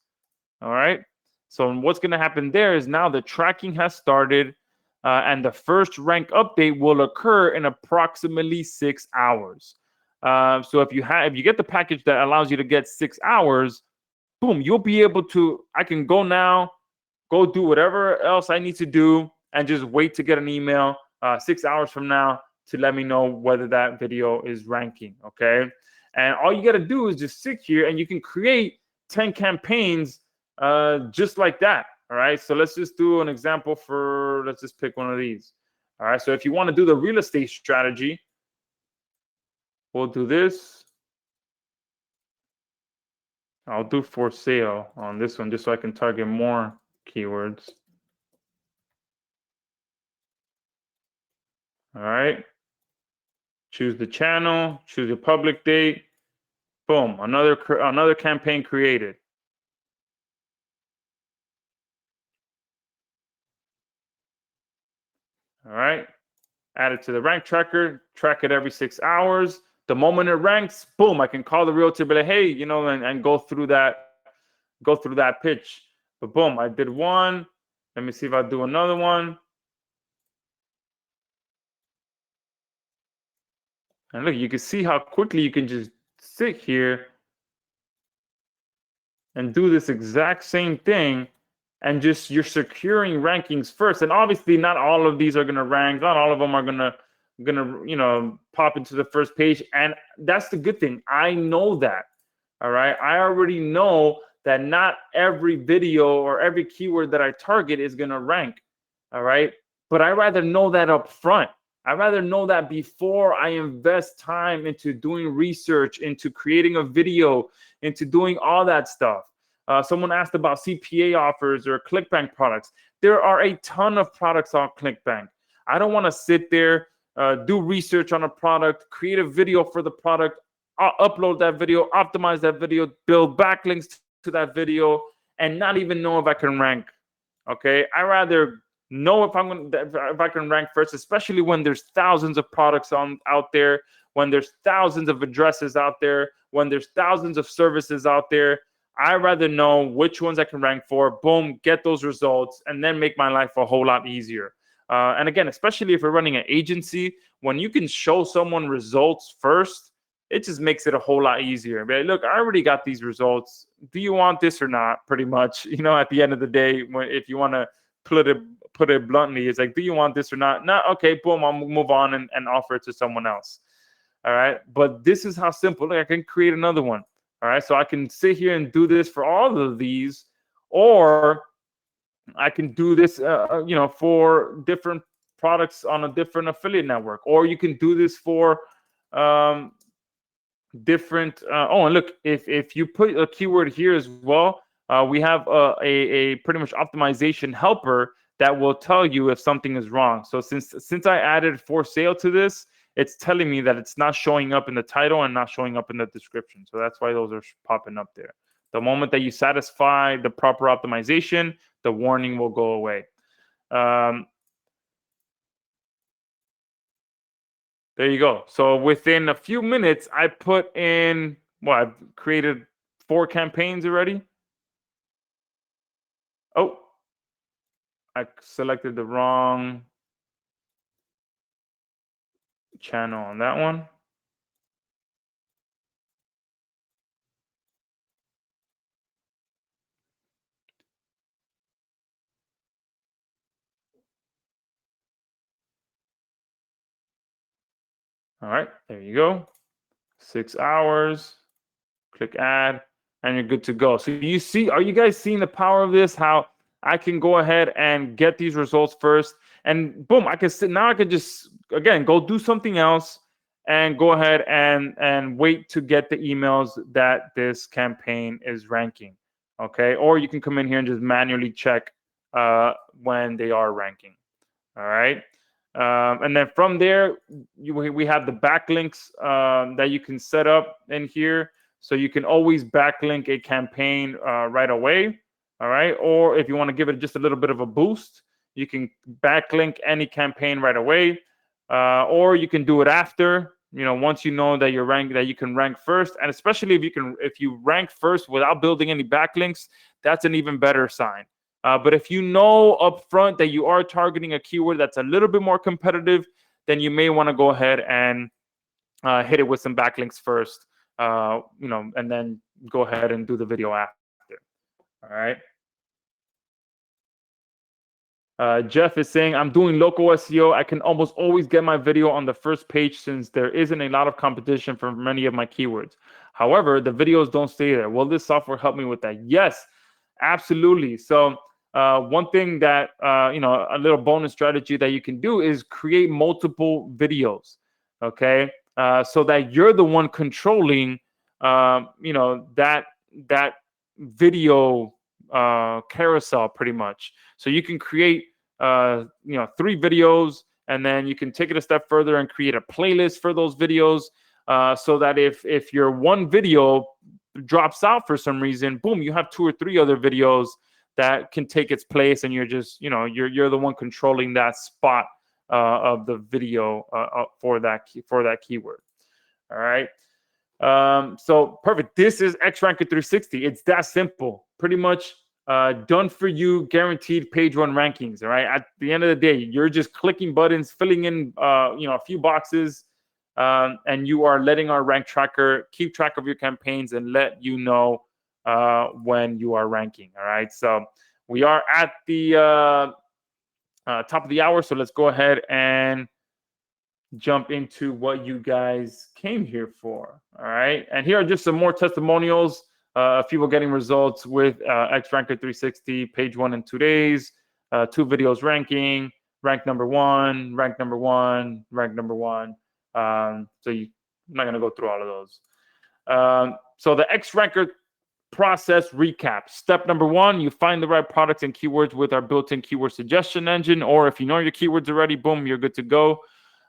All right. So what's going to happen there is now the tracking has started, and the first rank update will occur in approximately 6 hours. So if you get the package that allows you to get 6 hours, boom, you'll be able to. I can go now, go do whatever else I need to do, and just wait to get an email 6 hours from now to let me know whether that video is ranking. Okay, and all you got to do is just sit here, and you can create 10 campaigns. Just like that. All right. So let's just do an example let's just pick one of these. All right. So if you want to do the real estate strategy, we'll do this. I'll do for sale on this one just so I can target more keywords. All right. Choose the channel, choose your public date. Boom. Another campaign created. All right, add it to the rank tracker, track it every 6 hours. The moment it ranks, boom, I can call the realtor, be like, hey, and go through that pitch. But boom, I did one. Let me see if I do another one. And look, you can see how quickly you can just sit here and do this exact same thing. And just you're securing rankings first. And obviously not all of these are going to rank. Not all of them are going to pop into the first page. And that's the good thing. I know that. All right. I already know that not every video or every keyword that I target is going to rank. All right. But I rather know that up front. I rather know that before I invest time into doing research, into creating a video, into doing all that stuff. Someone asked about CPA offers or ClickBank products. There are a ton of products on ClickBank. I don't want to sit there, do research on a product, create a video for the product, upload that video, optimize that video, build backlinks to that video, and not even know if I can rank. Okay, I rather know if I can rank first, especially when there's thousands of products out there, when there's thousands of addresses out there, when there's thousands of services out there. I rather know which ones I can rank for, boom, get those results, and then make my life a whole lot easier. And again, especially if you're running an agency, when you can show someone results first, it just makes it a whole lot easier. But look, I already got these results. Do you want this or not? Pretty much, at the end of the day, if you want to put it bluntly, it's like, do you want this or not? No, okay, boom, I'll move on and offer it to someone else. All right. But this is how simple. Look, I can create another one. All right, so I can sit here and do this for all of these, or I can do this, for different products on a different affiliate network, or you can do this for um, different. Oh, and look, if you put a keyword here as well, we have a pretty much optimization helper that will tell you if something is wrong. So since I added for sale to this, it's telling me that it's not showing up in the title and not showing up in the description. So that's why those are popping up there. The moment that you satisfy the proper optimization, the warning will go away. There you go. So within a few minutes, I put in, well, I've created 4 campaigns already. Oh, I selected the wrong channel on that one. All right, there you go. 6 hours. Click add, and you're good to go. So you see, are you guys seeing the power of this? How I can go ahead and get these results first, and boom, I can sit now. I can just again go do something else and go ahead and wait to get the emails that this campaign is ranking. Okay, or you can come in here and just manually check when they are ranking. All right. And then from there, we have the backlinks that you can set up in here. So you can always backlink a campaign right away. All right. Or if you want to give it just a little bit of a boost, you can backlink any campaign right away. Or you can do it after, once you know that you're ranked, that you can rank first. And especially if you rank first without building any backlinks, that's an even better sign. But if you know up front that you are targeting a keyword that's a little bit more competitive, then you may want to go ahead and hit it with some backlinks first, and then go ahead and do the video after. All right. Jeff is saying, I'm doing local SEO. I can almost always get my video on the first page since there isn't a lot of competition for many of my keywords. However, the videos don't stay there. Will this software help me with that? Yes, absolutely. So one thing that, a little bonus strategy that you can do is create multiple videos, okay? So that you're the one controlling, that video carousel pretty much. So you can create, 3 videos, and then you can take it a step further and create a playlist for those videos, so that if your one video drops out for some reason, boom, you have 2 or 3 other videos that can take its place, and you're just, you're the one controlling that spot of the video for that keyword. All right. So perfect. This is XRanker 360. It's that simple. Pretty much done for you, guaranteed page 1 rankings. All right. At the end of the day, you're just clicking buttons, filling in a few boxes, and you are letting our rank tracker keep track of your campaigns and let you know when you are ranking. All right. So we are at the top of the hour. So let's go ahead and jump into what you guys came here for. All right. And here are just some more testimonials of people getting results with XRanker 360, page 1 in 2 days, 2 videos ranking, rank number 1, rank number 1, rank number 1. I'm not going to go through all of those. So the XRanker process recap. Step number 1, you find the right products and keywords with our built-in keyword suggestion engine, or if you know your keywords already, boom, you're good to go.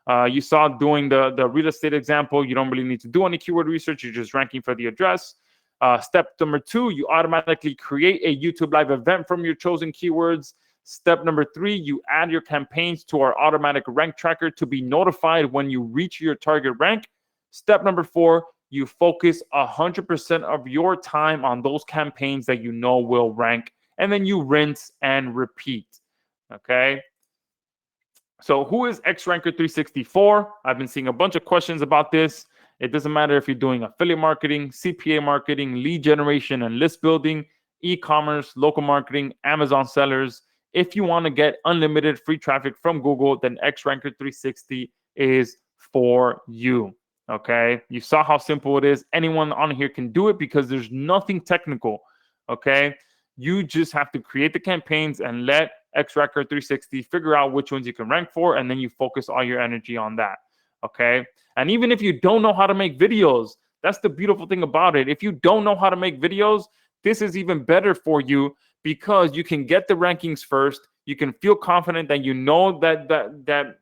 You saw doing the real estate example, you don't really need to do any keyword research. You're just ranking for the address. Step number 2, you automatically create a YouTube live event from your chosen keywords. Step number 3, you add your campaigns to our automatic rank tracker to be notified when you reach your target rank. Step number 4, you focus 100% of your time on those campaigns that you know will rank, and then you rinse and repeat. Okay. So who is XRanker 364? I've been seeing a bunch of questions about this. It doesn't matter if you're doing affiliate marketing, CPA marketing, lead generation and list building, e-commerce, local marketing, Amazon sellers. If you want to get unlimited free traffic from Google, then XRanker 360 is for you. Okay, you saw how simple it is. Anyone on here can do it because there's nothing technical. Okay, you just have to create the campaigns and let Xtracker 360 figure out which ones you can rank for, and then you focus all your energy on that. Okay, and even if you don't know how to make videos, that's the beautiful thing about it. If you don't know how to make videos, this is even better for you because you can get the rankings first. You can feel confident that you know that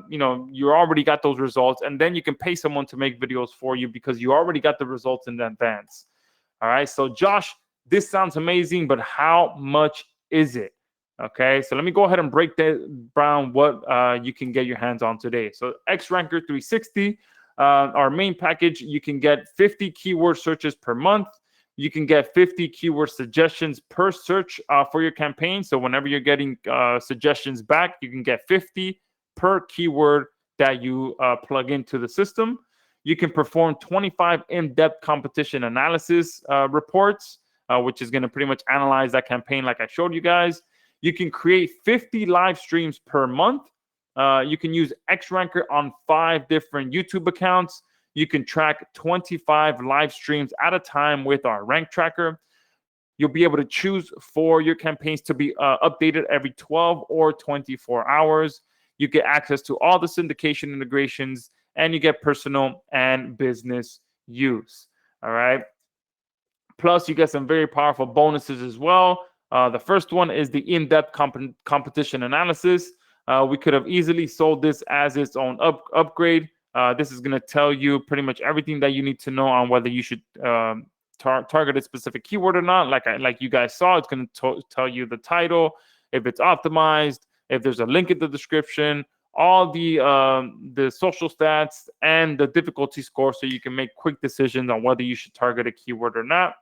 you already got those results, and then you can pay someone to make videos for you because you already got the results in advance. All right. So Josh, this sounds amazing, but how much is it? Okay. So let me go ahead and break down what you can get your hands on today. So Xranker 360, our main package, you can get 50 keyword searches per month. You can get 50 keyword suggestions per search for your campaign. So whenever you're getting suggestions back, you can get 50 per keyword that you plug into the system. You can perform 25 in-depth competition analysis reports, which is going to pretty much analyze that campaign like I showed you guys. You can create 50 live streams per month. You can use Xranker on 5 different YouTube accounts. You can track 25 live streams at a time with our rank tracker. You'll be able to choose for your campaigns to be updated every 12 or 24 hours. You get access to all the syndication integrations, and you get personal and business use. All right. Plus, you get some very powerful bonuses as well. The first one is the in-depth competition analysis. We could have easily sold this as its own upgrade. This is going to tell you pretty much everything that you need to know on whether you should target a specific keyword or not. Like you guys saw, it's going to tell you the title, if it's optimized, if there's a link in the description, all the social stats and the difficulty score, so you can make quick decisions on whether you should target a keyword or not.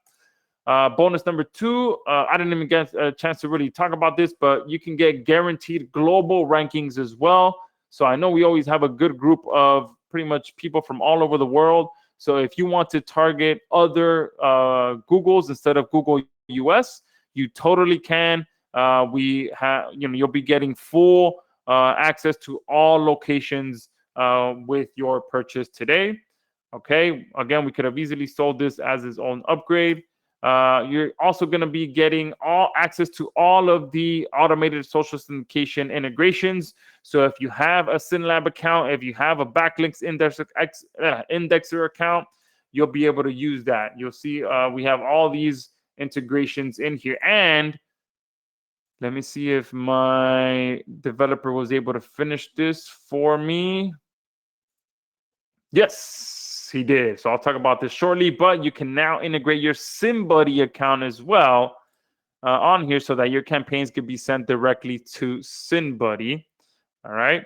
Bonus number 2, I didn't even get a chance to really talk about this, but you can get guaranteed global rankings as well. So I know we always have a good group of pretty much people from all over the world. So if you want to target other Googles instead of Google US, you totally can. We have, you'll be getting full access to all locations with your purchase today. Okay. Again, we could have easily sold this as its own upgrade. You're also going to be getting all access to all of the automated social syndication integrations. So if you have a SynLab account, if you have a backlinks indexer account, you'll be able to use that. You'll see we have all these integrations in here. And let me see if my developer was able to finish this for me. Yes, he did. So I'll talk about this shortly, but you can now integrate your SimBuddy account as well on here so that your campaigns can be sent directly to SimBuddy. All right.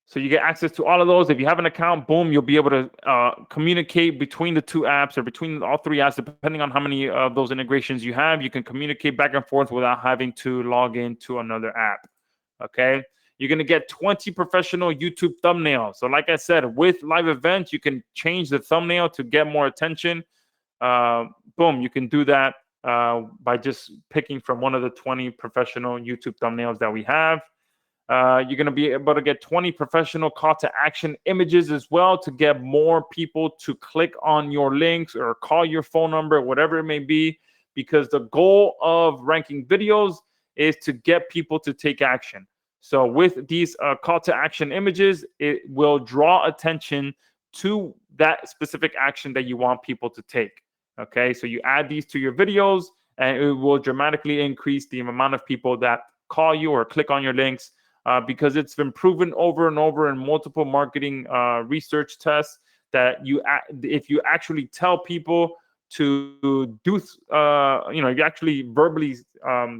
So you get access to all of those. If you have an account, boom, you'll be able to communicate between the 2 apps or between all 3 apps, depending on how many of those integrations you have. You can communicate back and forth without having to log into another app. Okay. You're going to get 20 professional YouTube thumbnails. So like I said, with live events, you can change the thumbnail to get more attention. Boom, you can do that by just picking from one of the 20 professional YouTube thumbnails that we have. You're going to be able to get 20 professional call to action images as well to get more people to click on your links or call your phone number, whatever it may be, because the goal of ranking videos is to get people to take action. So with these call to action images, it will draw attention to that specific action that you want people to take. Okay, so you add these to your videos and it will dramatically increase the amount of people that call you or click on your links because it's been proven over and over in multiple marketing research tests that if you actually tell people to do, you actually verbally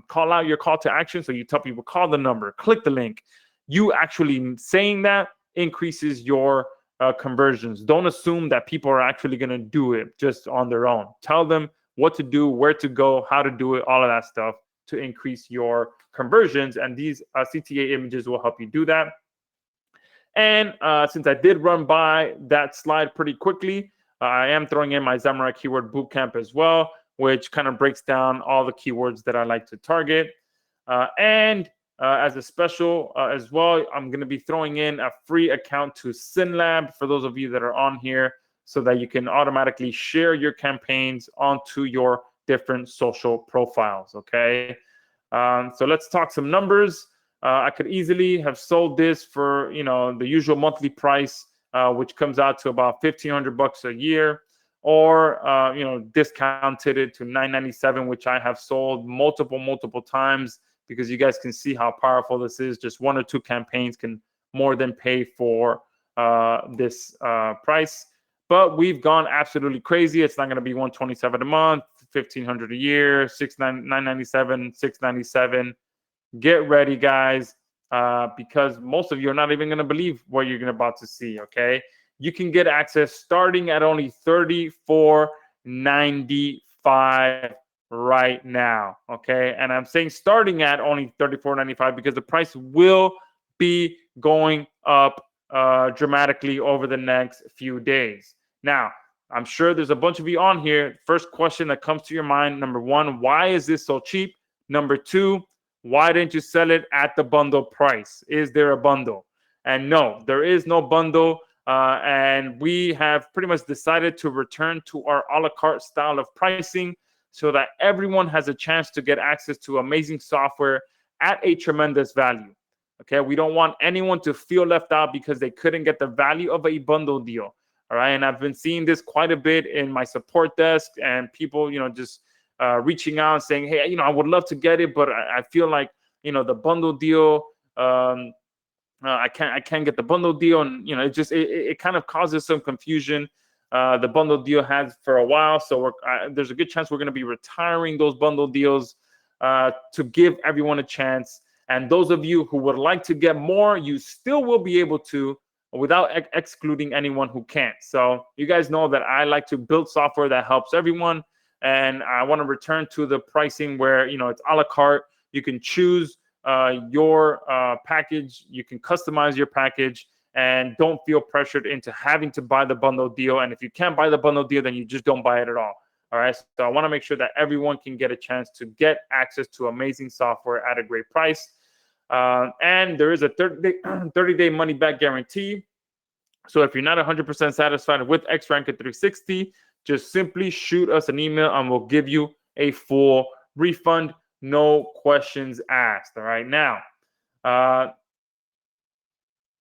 call out your call to action. So you tell people, call the number, click the link. You actually saying that increases your conversions. Don't assume that people are actually going to do it just on their own. Tell them what to do, where to go, how to do it, all of that stuff to increase your conversions. And these CTA images will help you do that. And since I did run by that slide pretty quickly, I am throwing in my Zamora Keyword Bootcamp as well, which kind of breaks down all the keywords that I like to target. And as a special as well, I'm going to be throwing in a free account to SynLab for those of you that are on here, so that you can automatically share your campaigns onto your different social profiles. Okay. So let's talk some numbers. I could easily have sold this for, the usual monthly price, which comes out to about $1,500 a year, or discounted it to $997, which I have sold multiple times, because you guys can see how powerful this is. Just one or two campaigns can more than pay for this price. But we've gone absolutely crazy. It's not going to be $127 a month, $1,500 a year, $997, $697. Get ready, guys, because most of you are not even going to believe what you're about to see. Okay, you can get access starting at only $34.95 right now. Okay, and I'm saying starting at only $34.95 because the price will be going up dramatically over the next few days. Now, I'm sure there's a bunch of you on here. First question that comes to your mind: number one, why is this so cheap? Number two, why didn't you sell it at the bundle price? Is there a bundle? And no, there is no bundle. And we have pretty much decided to return to our a la carte style of pricing, so that everyone has a chance to get access to amazing software at a tremendous value. Okay, we don't want anyone to feel left out because they couldn't get the value of a bundle deal. All right, and I've been seeing this quite a bit in my support desk, and people, just reaching out and saying, hey, I would love to get it, but I feel like, the bundle deal, I can't get the bundle deal, and it kind of causes some confusion. The bundle deal has for a while, so there's a good chance we're going to be retiring those bundle deals to give everyone a chance. And those of you who would like to get more, you still will be able to, without excluding anyone who can't. So you guys know that I like to build software that helps everyone, and I want to return to the pricing where it's a la carte. You can choose your package, you can customize your package, and don't feel pressured into having to buy the bundle deal. And if you can't buy the bundle deal, then you just don't buy it at all. All right, so I want to make sure that everyone can get a chance to get access to amazing software at a great price. And there is a 30-day money-back guarantee. So if you're not 100% satisfied with XRanker 360, just simply shoot us an email and we'll give you a full refund, no questions asked. All right, now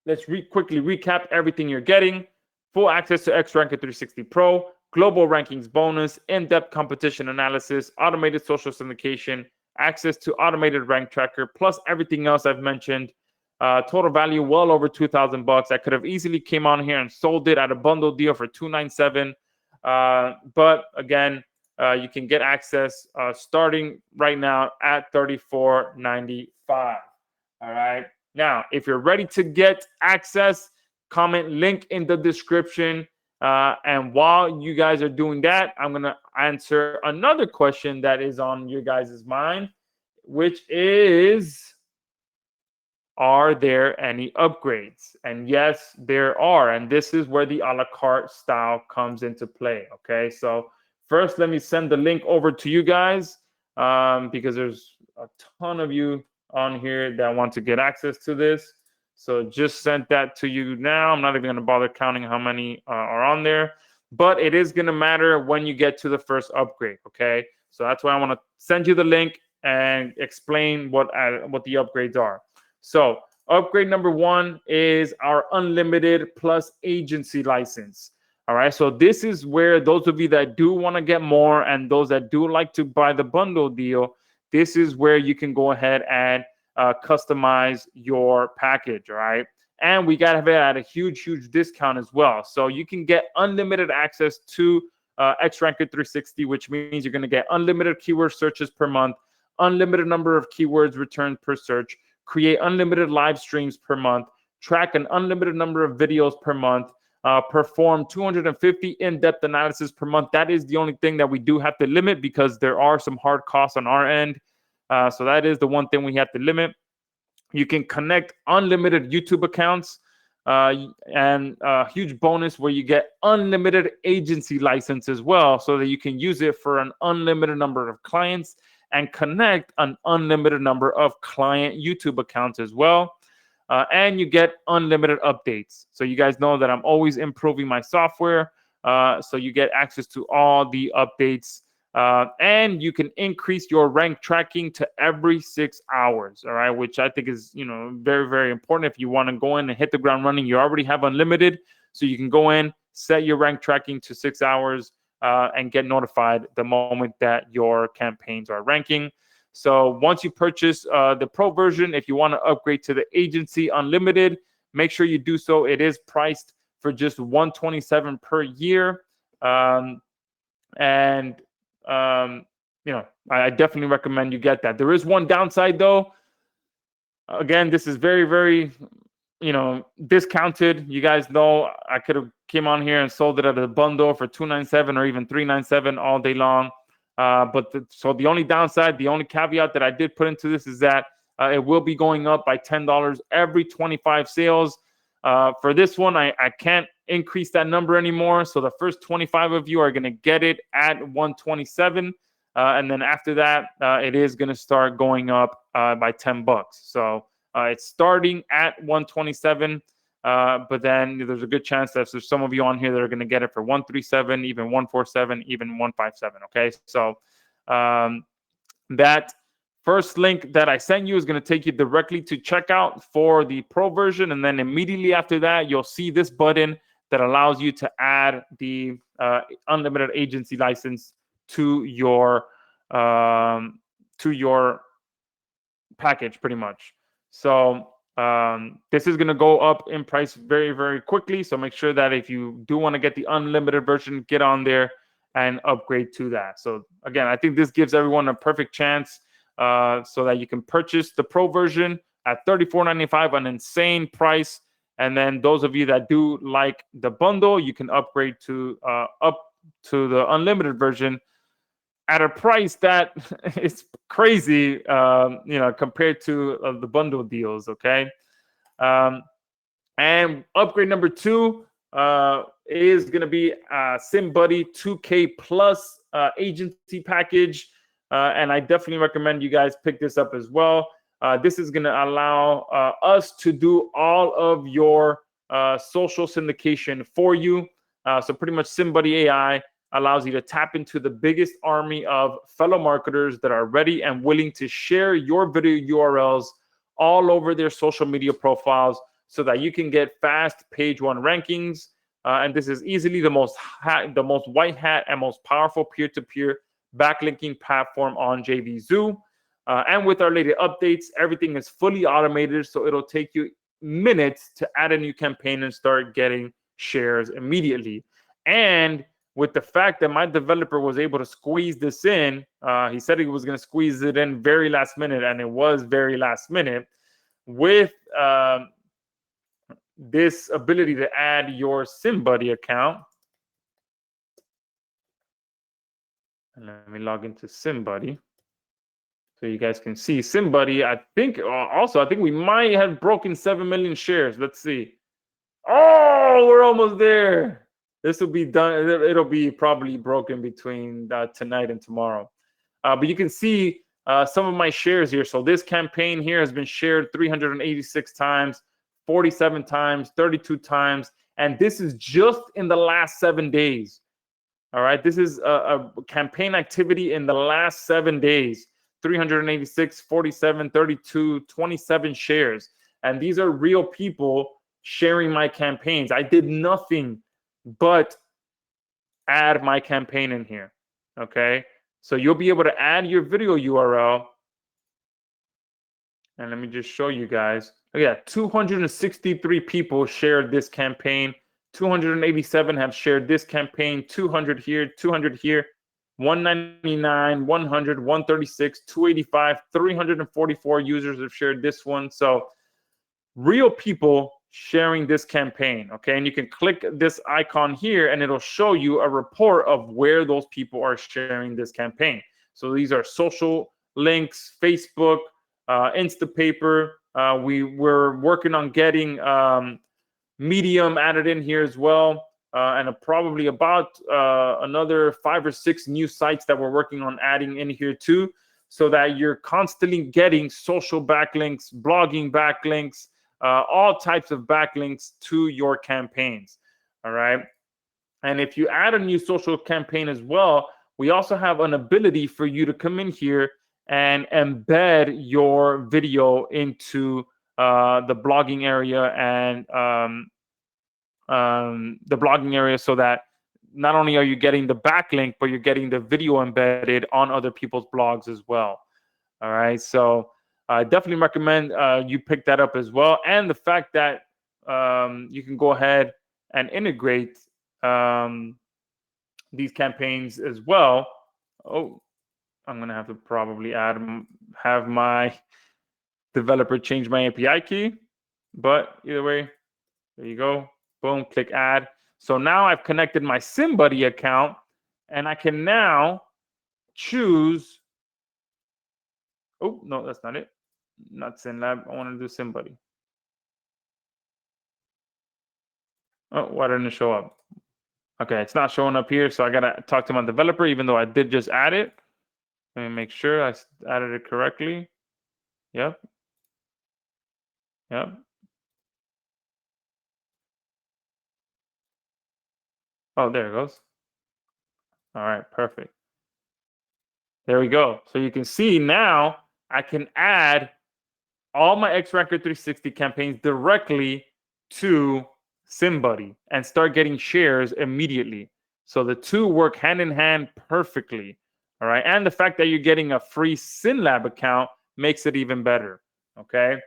let's quickly recap everything you're getting. Full access to XRanker 360 Pro, global rankings bonus, in-depth competition analysis, automated social syndication, access to automated rank tracker, plus everything else I've mentioned. Total value well over $2,000. I could have easily came on here and sold it at a bundle deal for $297. But again, you can get access starting right now at $34.95. All right. Now, if you're ready to get access, comment link in the description. And while you guys are doing that, I'm going to answer another question that is on your guys' mind, which is, are there any upgrades? And yes, there are. And this is where the a la carte style comes into play. Okay, so first, let me send the link over to you guys because there's a ton of you on here that want to get access to this. So just sent that to you now. I'm not even going to bother counting how many are on there, but it is going to matter when you get to the first upgrade. Okay, so that's why I want to send you the link and explain what the upgrades are. So upgrade number one is our unlimited plus agency license. All right, so this is where those of you that do want to get more and those that do like to buy the bundle deal, this is where you can go ahead and customize your package. All right, and we got to have it at a huge discount as well. So you can get unlimited access to XRanker 360, which means you're going to get unlimited keyword searches per month, unlimited number of keywords returned per search, create unlimited live streams per month, track an unlimited number of videos per month, perform 250 in-depth analysis per month. That is the only thing that we do have to limit because there are some hard costs on our end. So that is the one thing we have to limit. You can connect unlimited YouTube accounts and a huge bonus where you get unlimited agency license as well, so that you can use it for an unlimited number of clients and connect an unlimited number of client YouTube accounts as well. And you get unlimited updates. So you guys know that I'm always improving my software. So you get access to all the updates. And you can increase your rank tracking to every 6 hours, all right, which I think is, very, very important. If you want to go in and hit the ground running, you already have unlimited, so you can go in, set your rank tracking to 6 hours, and get notified the moment that your campaigns are ranking. So once you purchase the pro version, if you want to upgrade to the agency unlimited, make sure you do so. It is priced for just $127 per year. I definitely recommend you get that. There is one downside though. Again, this is very, very, discounted. You guys know I could have came on here and sold it at a bundle for $297 or even $397 all day long. So the only downside, the only caveat that I did put into this is that it will be going up by $10 every 25 sales. For this one, I can't increase that number anymore. So the first 25 of you are going to get it at $127. And then after that, it is going to start going up by $10. So it's starting at $127. But then there's a good chance that there's some of you on here that are going to get it for $137, even $147, even $157. Okay, so that first link that I sent you is going to take you directly to checkout for the pro version, and then immediately after that, you'll see this button that allows you to add the unlimited agency license to your package, pretty much. So this is going to go up in price very, very quickly. So make sure that if you do want to get the unlimited version, get on there and upgrade to that. So again, I think this gives everyone a perfect chance so that you can purchase the pro version at $34.95, an insane price. And then those of you that do like the bundle, you can upgrade to up to the unlimited version at a price that is crazy, compared to the bundle deals. Okay. And upgrade number 2 is going to be SimBuddy 2K Plus agency package. And I definitely recommend you guys pick this up as well. This is going to allow us to do all of your social syndication for you. So pretty much SimBuddy AI allows you to tap into the biggest army of fellow marketers that are ready and willing to share your video URLs all over their social media profiles so that you can get fast page 1 rankings. And this is easily the most white hat and most powerful peer-to-peer backlinking platform on JVZoo. And with our latest updates, everything is fully automated, so it'll take you minutes to add a new campaign and start getting shares immediately. And with the fact that my developer was able to squeeze this in, he said he was going to squeeze it in very last minute, and it was very last minute. With this ability to add your SimBuddy account, and let me log into SimBuddy so you guys can see SimBuddy. I think we might have broken 7 million shares. Let's see. Oh, we're almost there. This will be done. It'll be probably broken between tonight and tomorrow. But you can see some of my shares here. So this campaign here has been shared 386 times, 47 times, 32 times. And this is just in the last 7 days. All right. This is a campaign activity in the last 7 days. 386, 47, 32, 27 shares. And these are real people sharing my campaigns. I did nothing but add my campaign in here. Okay, so you'll be able to add your video URL, and let me just show you guys. Look at that, 263 people shared this campaign, 287 have shared this campaign, 200 here, 200 here, 199, 100, 136, 285, 344 users have shared this one. So real people sharing this campaign. Okay, and you can click this icon here and it'll show you a report of where those people are sharing this campaign. So these are social links, Facebook, Instapaper. We're working on getting Medium added in here as well, and probably about another 5 or 6 new sites that we're working on adding in here too. so that you're constantly getting social backlinks, blogging backlinks, all types of backlinks to your campaigns. All right. And if you add a new social campaign as well, we also have an ability for you to come in here and embed your video into the blogging area and the blogging area, so that not only are you getting the backlink, but you're getting the video embedded on other people's blogs as well. All right. So I definitely recommend you pick that up as well. And the fact that you can go ahead and integrate these campaigns as well. Oh, I'm going to have to probably have my developer change my API key. But either way, there you go. Boom, click add. So now I've connected my SimBuddy account, and I can now choose. Oh, no, that's not it. Not SimLab. I want to do SimBuddy. Oh, why didn't it show up? Okay, it's not showing up here, so I got to talk to my developer, even though I did just add it. Let me make sure I added it correctly. Yep. Yep. Oh, there it goes. All right, perfect. There we go. So you can see now I can add all my Xranker 360 campaigns directly to SimBuddy and start getting shares immediately. So the two work hand in hand perfectly. All right. And the fact that you're getting a free SynLab account makes it even better. Okay.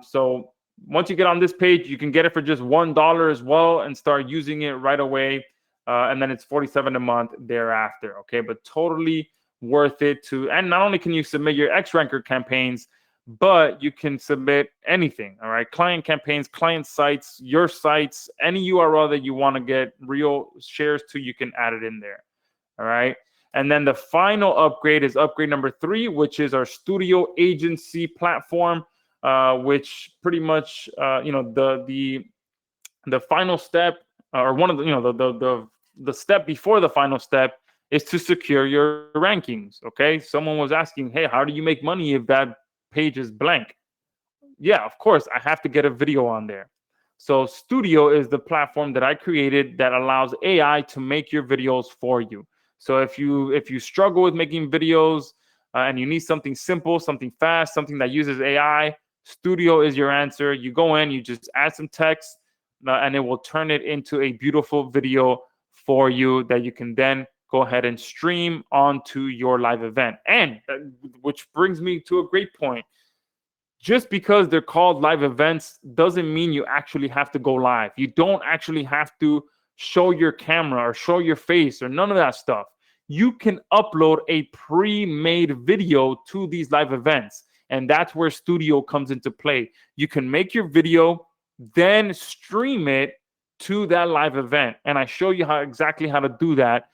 So once you get on this page, you can get it for just $1 as well and start using it right away. And then it's $47 a month thereafter. Okay. But totally worth it to. And not only can you submit your Xranker campaigns, but you can submit anything. All right. Client campaigns, client sites, your sites, any URL that you want to get real shares to, you can add it in there. All right. And then the final upgrade is upgrade number 3, which is our studio agency platform, which pretty much, the final step, or one of the, the step before the final step is to secure your rankings. Okay. Someone was asking, hey, how do you make money if that page is blank? Yeah, of course, I have to get a video on there. So Studio is the platform that I created that allows AI to make your videos for you. So if you struggle with making videos and you need something simple, something fast, something that uses AI, Studio is your answer. You go in, you just add some text, and it will turn it into a beautiful video for you that you can then go ahead and stream onto your live event. And which brings me to a great point. Just because they're called live events doesn't mean you actually have to go live. You don't actually have to show your camera or show your face or none of that stuff. You can upload a pre-made video to these live events, and that's where Studio comes into play. You can make your video, then stream it to that live event, and I show you exactly how to do that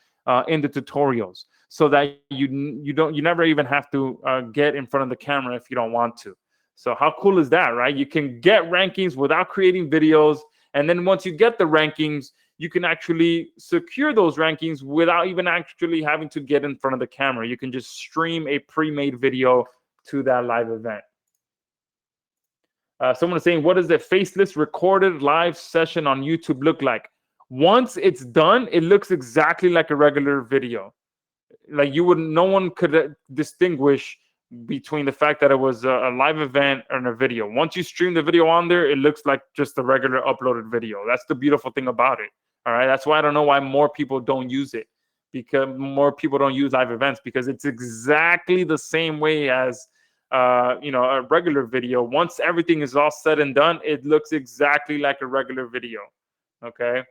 in the tutorials, so that you never even have to get in front of the camera if you don't want to. So how cool is that, right? You can get rankings without creating videos. And then once you get the rankings, you can actually secure those rankings without even actually having to get in front of the camera. You can just stream a pre-made video to that live event. Someone is saying, what does the faceless recorded live session on YouTube look like? Once it's done, it looks exactly like a regular video. Like no one could distinguish between the fact that it was a live event and a video. Once you stream the video on there, it looks like just a regular uploaded video. That's the beautiful thing about it. All right. That's why I don't know why more people don't use it, because more people don't use live events, because it's exactly the same way as a regular video. Once everything is all said and done, it looks exactly like a regular video. Okay.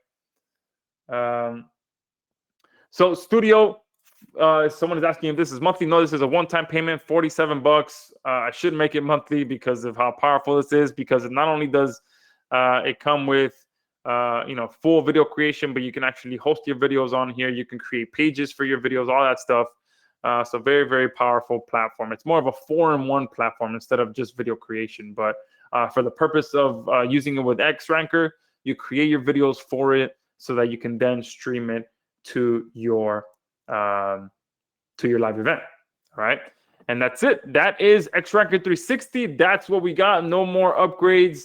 So Studio, someone is asking if this is monthly. No, this is a one-time payment, $47. I should make it monthly because of how powerful this is, because it not only does it come with full video creation, but you can actually host your videos on here. You can create pages for your videos, all that stuff. So very, very powerful platform. It's more of a 4-in-1 platform instead of just video creation. But for the purpose of using it with Xranker, you create your videos for it so that you can then stream it to your live event. All right. And that's it. That is X-Ranker 360. That's what we got. No more upgrades.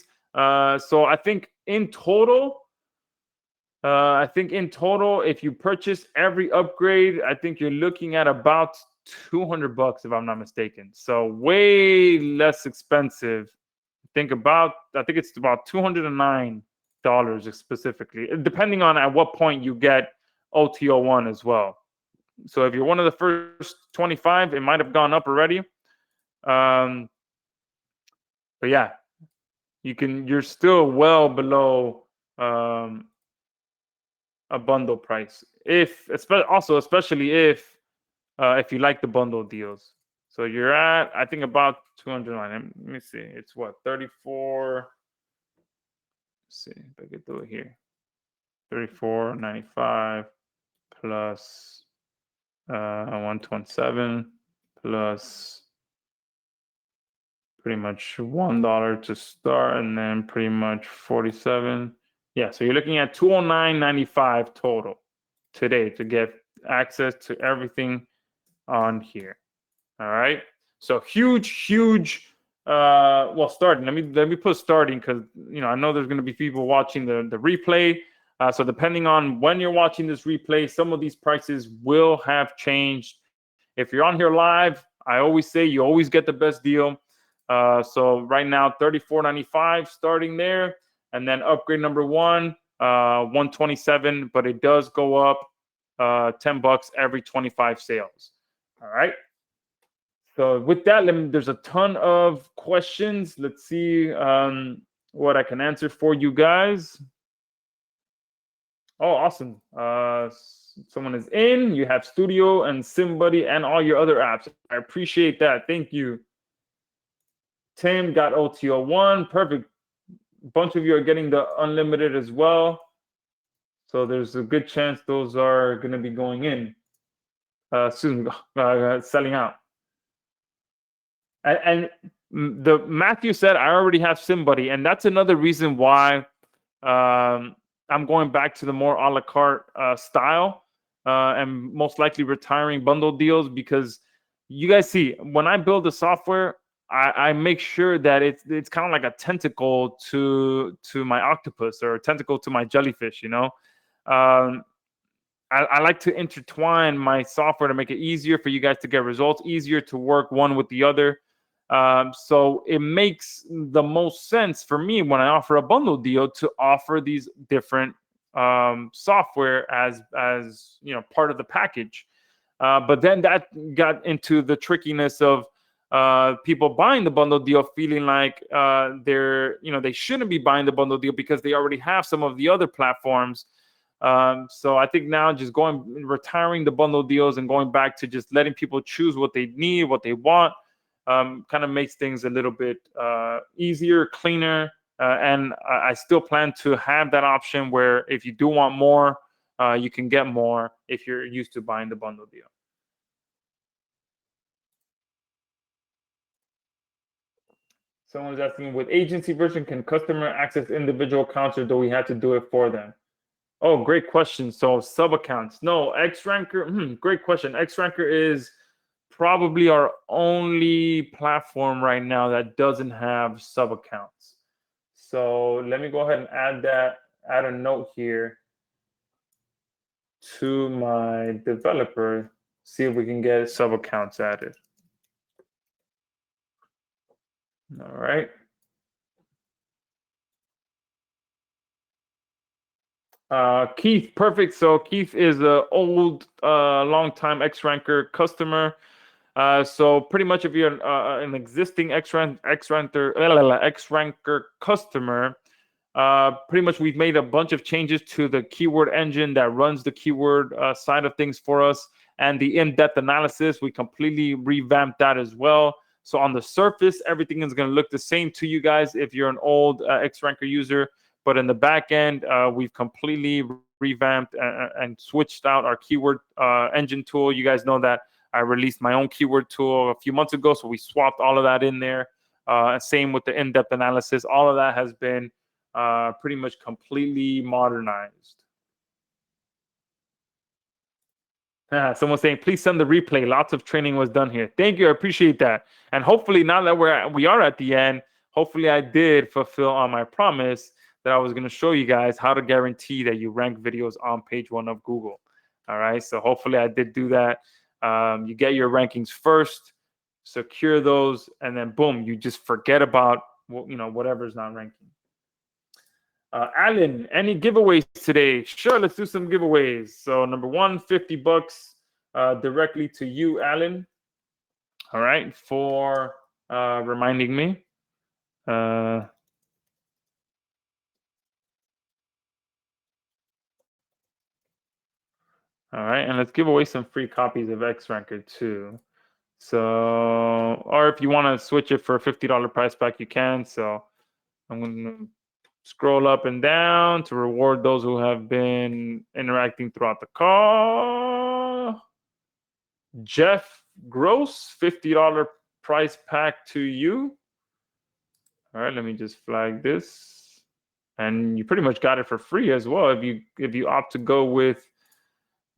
So I think in total, if you purchase every upgrade, I think you're looking at about $200 if I'm not mistaken. So way less expensive. I think it's about $209 specifically, depending on at what point you get OTO1 as well. So if you're one of the first 25, it might have gone up already. But yeah, you're still well below a bundle price. Especially if you like the bundle deals. So you're at, I think, about 209. Let me see. It's what, 34. Let's see if I can do it here. 34.95 plus 127 plus pretty much $1 to start, and then pretty much 47. Yeah, so you're looking at $209.95 total today to get access to everything on here. All right. So huge. Well, starting. Let me put starting, because I know there's going to be people watching the replay. So depending on when you're watching this replay, some of these prices will have changed. If you're on here live, I always say you always get the best deal. So right now, $34.95 starting there, and then upgrade number 1, $127, but it does go up $10 every 25 sales. All right. So with that, there's a ton of questions. Let's see what I can answer for you guys. Oh, awesome. Someone is in. You have Studio and SimBuddy and all your other apps. I appreciate that. Thank you. Tim got OTO1. Perfect. A bunch of you are getting the unlimited as well. So there's a good chance those are going to be going in soon, selling out. And the Matthew said, I already have SimBuddy. And that's another reason why I'm going back to the more a la carte style and most likely retiring bundle deals, because you guys see, when I build the software, I make sure that it's kind of like a tentacle to my octopus, or a tentacle to my jellyfish, I like to intertwine my software to make it easier for you guys to get results, easier to work one with the other. So it makes the most sense for me when I offer a bundle deal to offer these different software as part of the package. But then that got into the trickiness of people buying the bundle deal feeling like they shouldn't be buying the bundle deal because they already have some of the other platforms. So I think now just retiring the bundle deals and going back to just letting people choose what they need, what they want, kind of makes things a little bit easier, cleaner. And I still plan to have that option where if you do want more, you can get more if you're used to buying the bundle deal. Someone's asking, with agency version, can customer access individual accounts, or do we have to do it for them? Oh, great question. So sub accounts. No, X-Ranker. Great question. X-Ranker is probably our only platform right now that doesn't have sub accounts. So let me go ahead and add a note here to my developer, see if we can get sub accounts added. All right. Keith, perfect. So Keith is an old, long-time X-Ranker customer. So pretty much if you're an existing X-Ranker customer, pretty much we've made a bunch of changes to the keyword engine that runs the keyword side of things for us, and the in-depth analysis, we completely revamped that as well. So on the surface, everything is going to look the same to you guys if you're an old X-Ranker user. But in the back end, we've completely revamped and switched out our keyword engine tool. You guys know that I released my own keyword tool a few months ago, so we swapped all of that in there. Same with the in-depth analysis. All of that has been pretty much completely modernized. Someone saying, please send the replay. Lots of training was done here. Thank you. I appreciate that. And hopefully now that we are at the end, hopefully I did fulfill on my promise that I was going to show you guys how to guarantee that you rank videos on page 1 of Google. All right. So hopefully I did do that. You get your rankings first, secure those, and then boom, you just forget about whatever's not ranking. Alan, any giveaways today? Sure, let's do some giveaways. So number one, $50 directly to you, Alan. All right, for reminding me. All right, and let's give away some free copies of XRanker too. So, or if you want to switch it for a $50 price pack, you can. So I'm going to scroll up and down to reward those who have been interacting throughout the call. Jeff Gross, $50 price pack to you. All right, let me just flag this. And you pretty much got it for free as well. If you opt to go with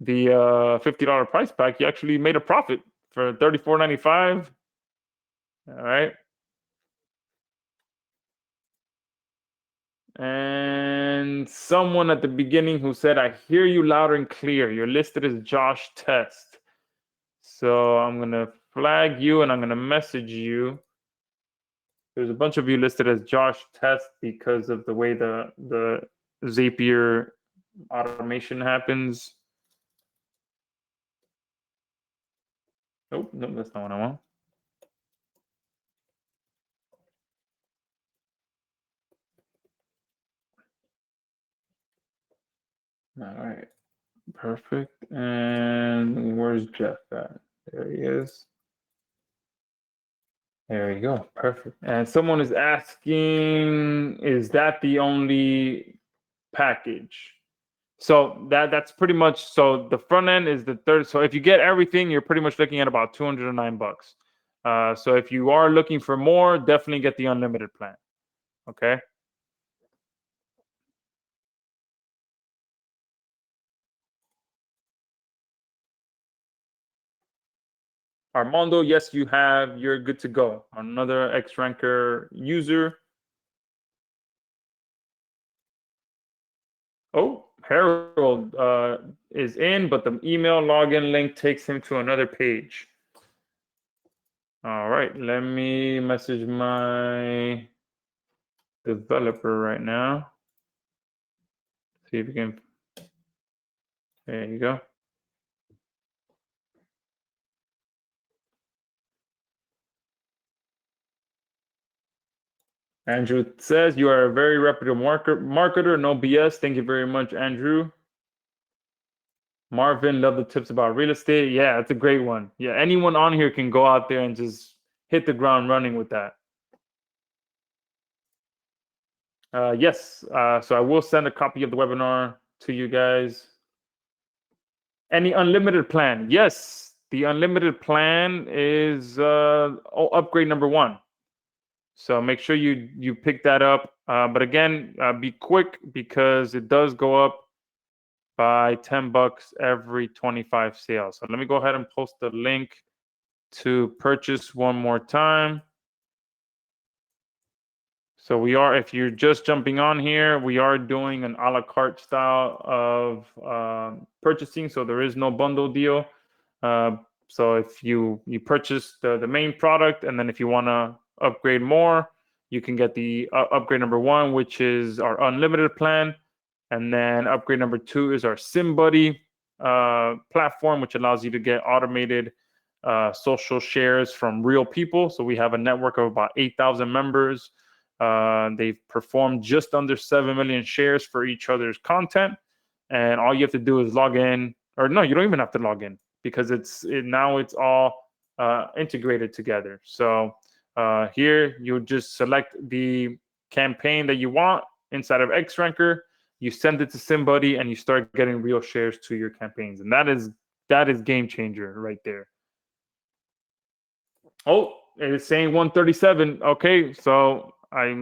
the $50 price pack, you actually made a profit for $34.95. All right. And someone at the beginning who said, I hear you loud and clear. You're listed as Josh Test. So I'm going to flag you and I'm going to message you. There's a bunch of you listed as Josh Test because of the way the Zapier automation happens. Oh, no, that's not what I want. All right, perfect. And where's Jeff at? There he is. There you go, perfect. And someone is asking, is that the only package? So that's pretty much, so the front end is the third. So if you get everything, you're pretty much looking at about $209. So if you are looking for more, definitely get the unlimited plan. Okay. Armando, yes, you're good to go. Another XRanker user. Oh, Harold is in, but the email login link takes him to another page. All right, let me message my developer right now. See if we can. There you go. Andrew says you are a very reputable marketer. No BS. Thank you very much, Andrew. Marvin, love the tips about real estate. Yeah, that's a great one. Yeah, anyone on here can go out there and just hit the ground running with that. Yes, so I will send a copy of the webinar to you guys. Any unlimited plan? Yes, the unlimited plan is upgrade number 1. So make sure you pick that up. But again, be quick because it does go up by $10 every 25 sales. So let me go ahead and post the link to purchase one more time. So we are, if you're just jumping on here, we are doing an a la carte style of purchasing. So there is no bundle deal. So if you purchase the main product, and then if you want to upgrade more, you can get the upgrade number 1, which is our unlimited plan. And then upgrade number 2 is our SimBuddy platform, which allows you to get automated social shares from real people. So we have a network of about 8,000 members. They've performed just under 7 million shares for each other's content. And all you have to do is log in, or no, you don't even have to log in because now it's all integrated together. So here you just select the campaign that you want inside of XRanker. You send it to SimBuddy and you start getting real shares to your campaigns. And that is game changer right there. Oh, it's saying 137. Okay, so I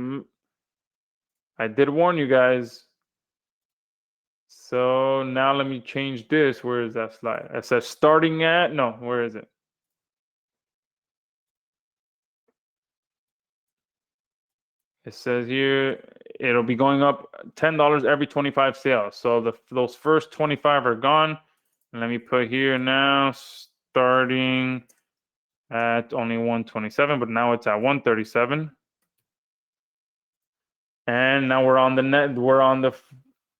did warn you guys. So now let me change this. Where is that slide? It says starting at, no, where is it? It says here it'll be going up $10 every 25 sales. So those first 25 are gone. And let me put here now starting at only 127, but now it's at 137. And now we're on the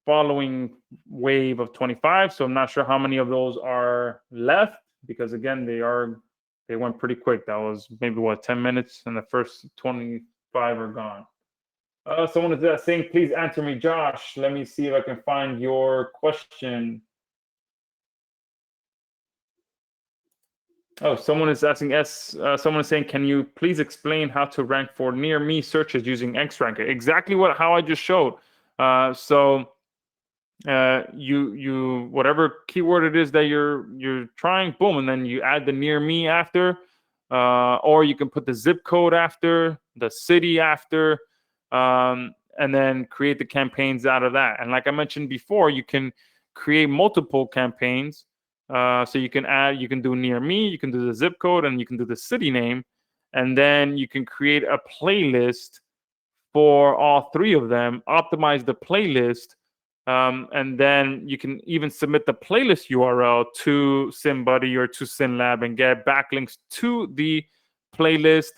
following wave of 25. So I'm not sure how many of those are left, because again, they went pretty quick. That was maybe what, 10 minutes, and the first 25 are gone. Someone is saying, please answer me, Josh. Let me see if I can find your question. Oh, someone is asking someone is saying, can you please explain how to rank for near me searches using XRanker? Exactly how I just showed. You whatever keyword it is that you're trying, boom, and then you add the near me after, or you can put the zip code after, the city after, and then create the campaigns out of that. And like I mentioned before, you can create multiple campaigns. So you can do near me, you can do the zip code, and you can do the city name, and then you can create a playlist for all three of them, optimize the playlist, and then you can even submit the playlist URL to SimBuddy or to SimLab and get backlinks to the playlist.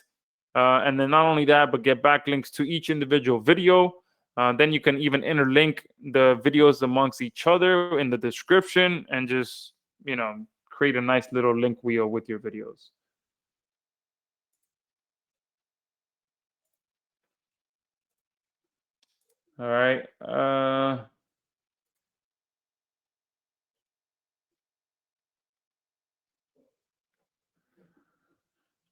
And then not only that, but get backlinks to each individual video. Then you can even interlink the videos amongst each other in the description and just, create a nice little link wheel with your videos. All right.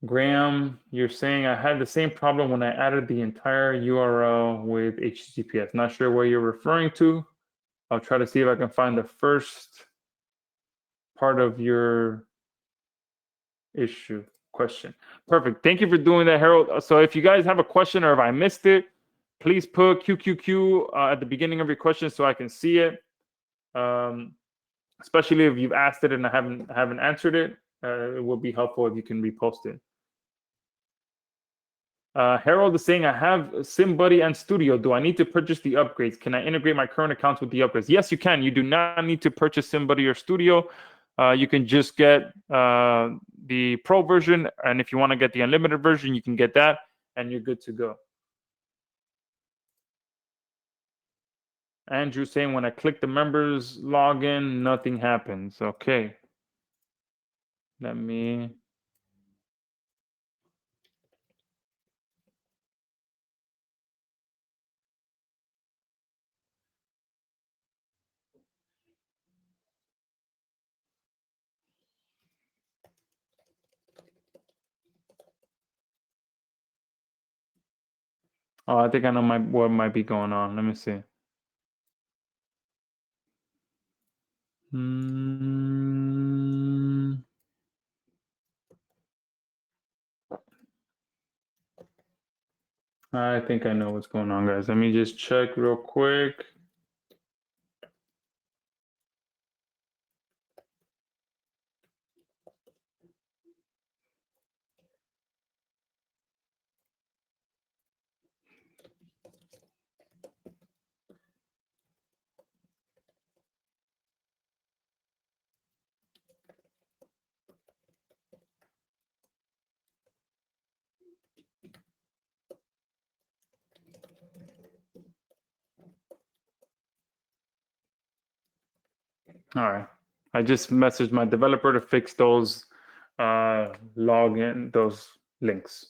Graham, you're saying I had the same problem when I added the entire URL with HTTPS. Not sure what you're referring to. I'll try to see if I can find the first part of your question. Perfect. Thank you for doing that, Harold. So if you guys have a question or if I missed it, please put QQQ at the beginning of your question so I can see it. Especially if you've asked it and I haven't answered it, it will be helpful if you can repost it. Harold is saying, I have SimBuddy and Studio. Do I need to purchase the upgrades? Can I integrate my current accounts with the upgrades? Yes, you can. You do not need to purchase SimBuddy or Studio. You can just get the Pro version. And if you want to get the unlimited version, you can get that and you're good to go. Andrew saying, when I click the members login, nothing happens. Okay. Let me... Oh, I think I know what might be going on. Let me see. I think I know what's going on, guys. Let me just check real quick. All right. I just messaged my developer to fix those those links.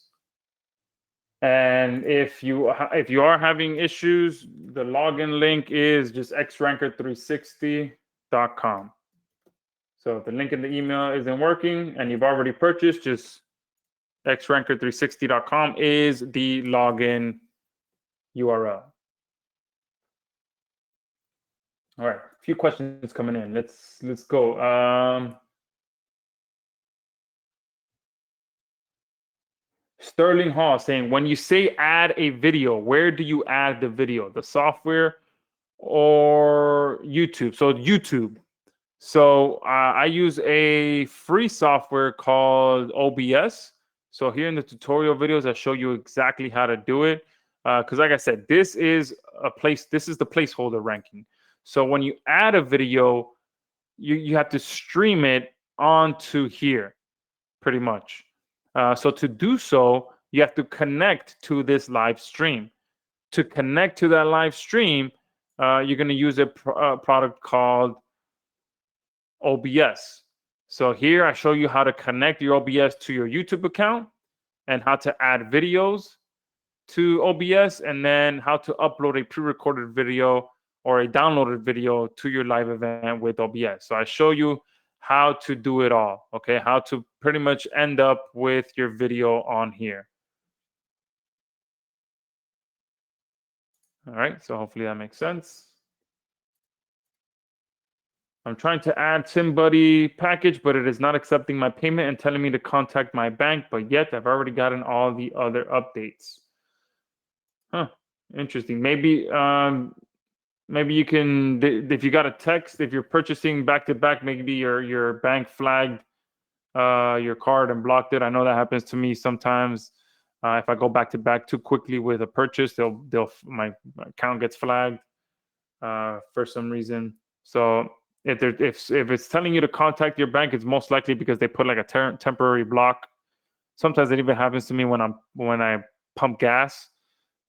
And if you are having issues, the login link is just xranker360.com. So if the link in the email isn't working and you've already purchased, just xranker360.com is the login URL. All right, a few questions coming in. Let's go. Sterling Hall saying, when you say add a video, where do you add the video? The software or YouTube. So YouTube. So I use a free software called OBS. So here in the tutorial videos, I show you exactly how to do it. Because like I said, this is the placeholder ranking. So when you add a video, you have to stream it onto here, pretty much. So to do so, you have to connect to this live stream. To connect to that live stream, you're going to use a product called OBS. So here I show you how to connect your OBS to your YouTube account and how to add videos to OBS, and then how to upload a pre-recorded video or a downloaded video to your live event with OBS. So I show you how to do it all, okay? How to pretty much end up with your video on here. All right, so hopefully that makes sense. I'm trying to add SimBuddy package, but it is not accepting my payment and telling me to contact my bank, but yet I've already gotten all the other updates. Huh, interesting. Maybe you can, if you got a text, if you're purchasing back to back, maybe your bank flagged your card and blocked it. I know that happens to me sometimes. If I go back to back too quickly with a purchase, my account gets flagged for some reason. So if it's telling you to contact your bank, it's most likely because they put like a temporary block. Sometimes it even happens to me when I pump gas.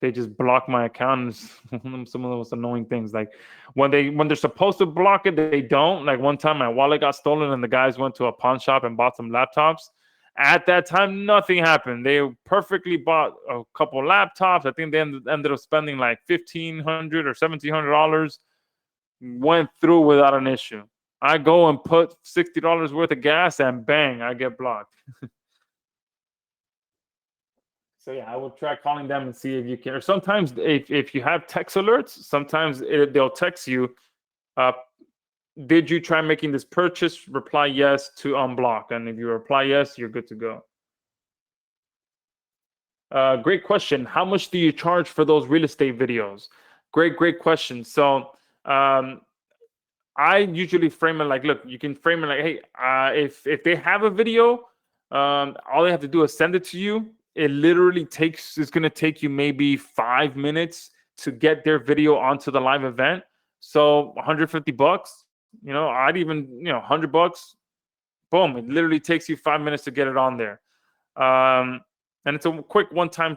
They just block my account. Some of the most annoying things, like when they're supposed to block it, they don't. Like one time my wallet got stolen and the guys went to a pawn shop and bought some laptops. At that time, nothing happened. They perfectly bought a couple laptops. I think they ended up spending like $1,500 or $1,700. Went through without an issue. I go and put $60 worth of gas and bang, I get blocked. So yeah, I will try calling them and see if you can. Or sometimes if you have text alerts, sometimes they'll text you, uh, did you try making this purchase? Reply yes to unblock. And if you reply yes, you're good to go. Great question. How much do you charge for those real estate videos? Great question. So I usually frame it like, look, you can frame it like, hey, if they have a video, all they have to do is send it to you. It's going to take you maybe 5 minutes to get their video onto the live event. So $150, I'd even, $100, boom, it literally takes you 5 minutes to get it on there. And it's a quick one-time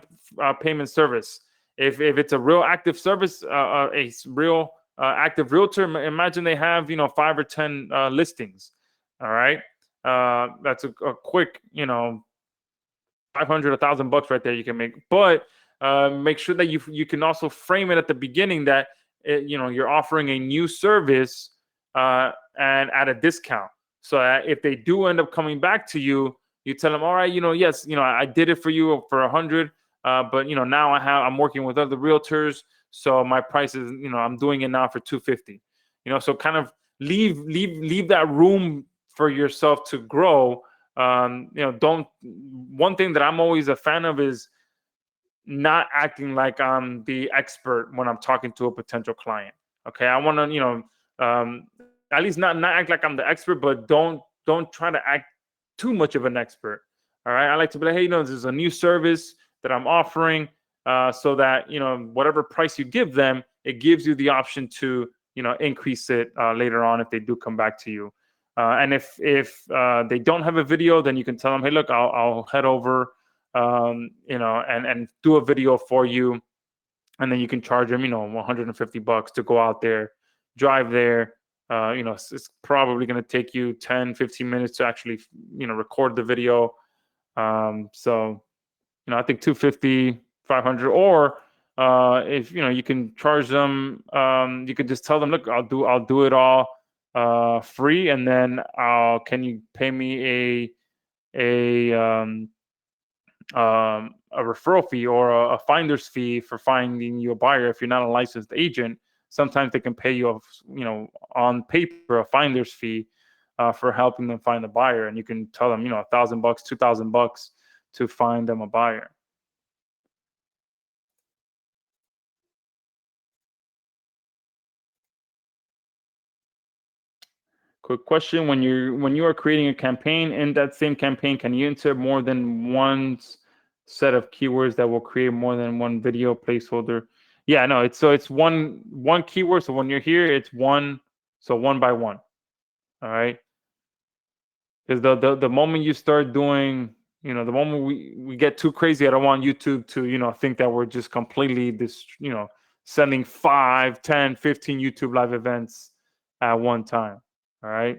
payment service. If it's a real active service, a real active realtor, imagine they have 5 or 10 listings. All right, that's a quick 500, $1,000 right there you can make. But make sure that you can also frame it at the beginning that you're offering a new service and at a discount. So if they do end up coming back to you, you tell them, all right, yes, I did it for you for 100, but now I'm working with other realtors, so my price is, I'm doing it now for 250. So kind of leave that room for yourself to grow. One thing that I'm always a fan of is not acting like I'm the expert when I'm talking to a potential client. Okay, I want to, at least not act like I'm the expert, but don't try to act too much of an expert. All right, I like to be like, hey, this is a new service that I'm offering, so that whatever price you give them, it gives you the option to increase it later on if they do come back to you. And if they don't have a video, then you can tell them, hey, look, I'll head over, and do a video for you, and then you can charge them, $150 to go out there, drive there. It's probably going to take you 10, 15 minutes to actually, record the video. So, I think 250, 500, or if you can charge them, you can just tell them, look, I'll do it all free, and then can you pay me a referral fee or a finder's fee for finding you a buyer if you're not a licensed agent. Sometimes they can pay you, on paper, a finder's fee for helping them find a buyer, and you can tell them, $1,000, $2,000 to find them a buyer. Quick question: when you are creating a campaign, in that same campaign, can you insert more than one set of keywords that will create more than one video placeholder? Yeah, no, it's one keyword. So when you're here, it's one, so one by one. All right. Because the moment you start doing, the moment we get too crazy, I don't want YouTube to think that we're just completely sending 5, 10, 15 YouTube live events at one time. All right.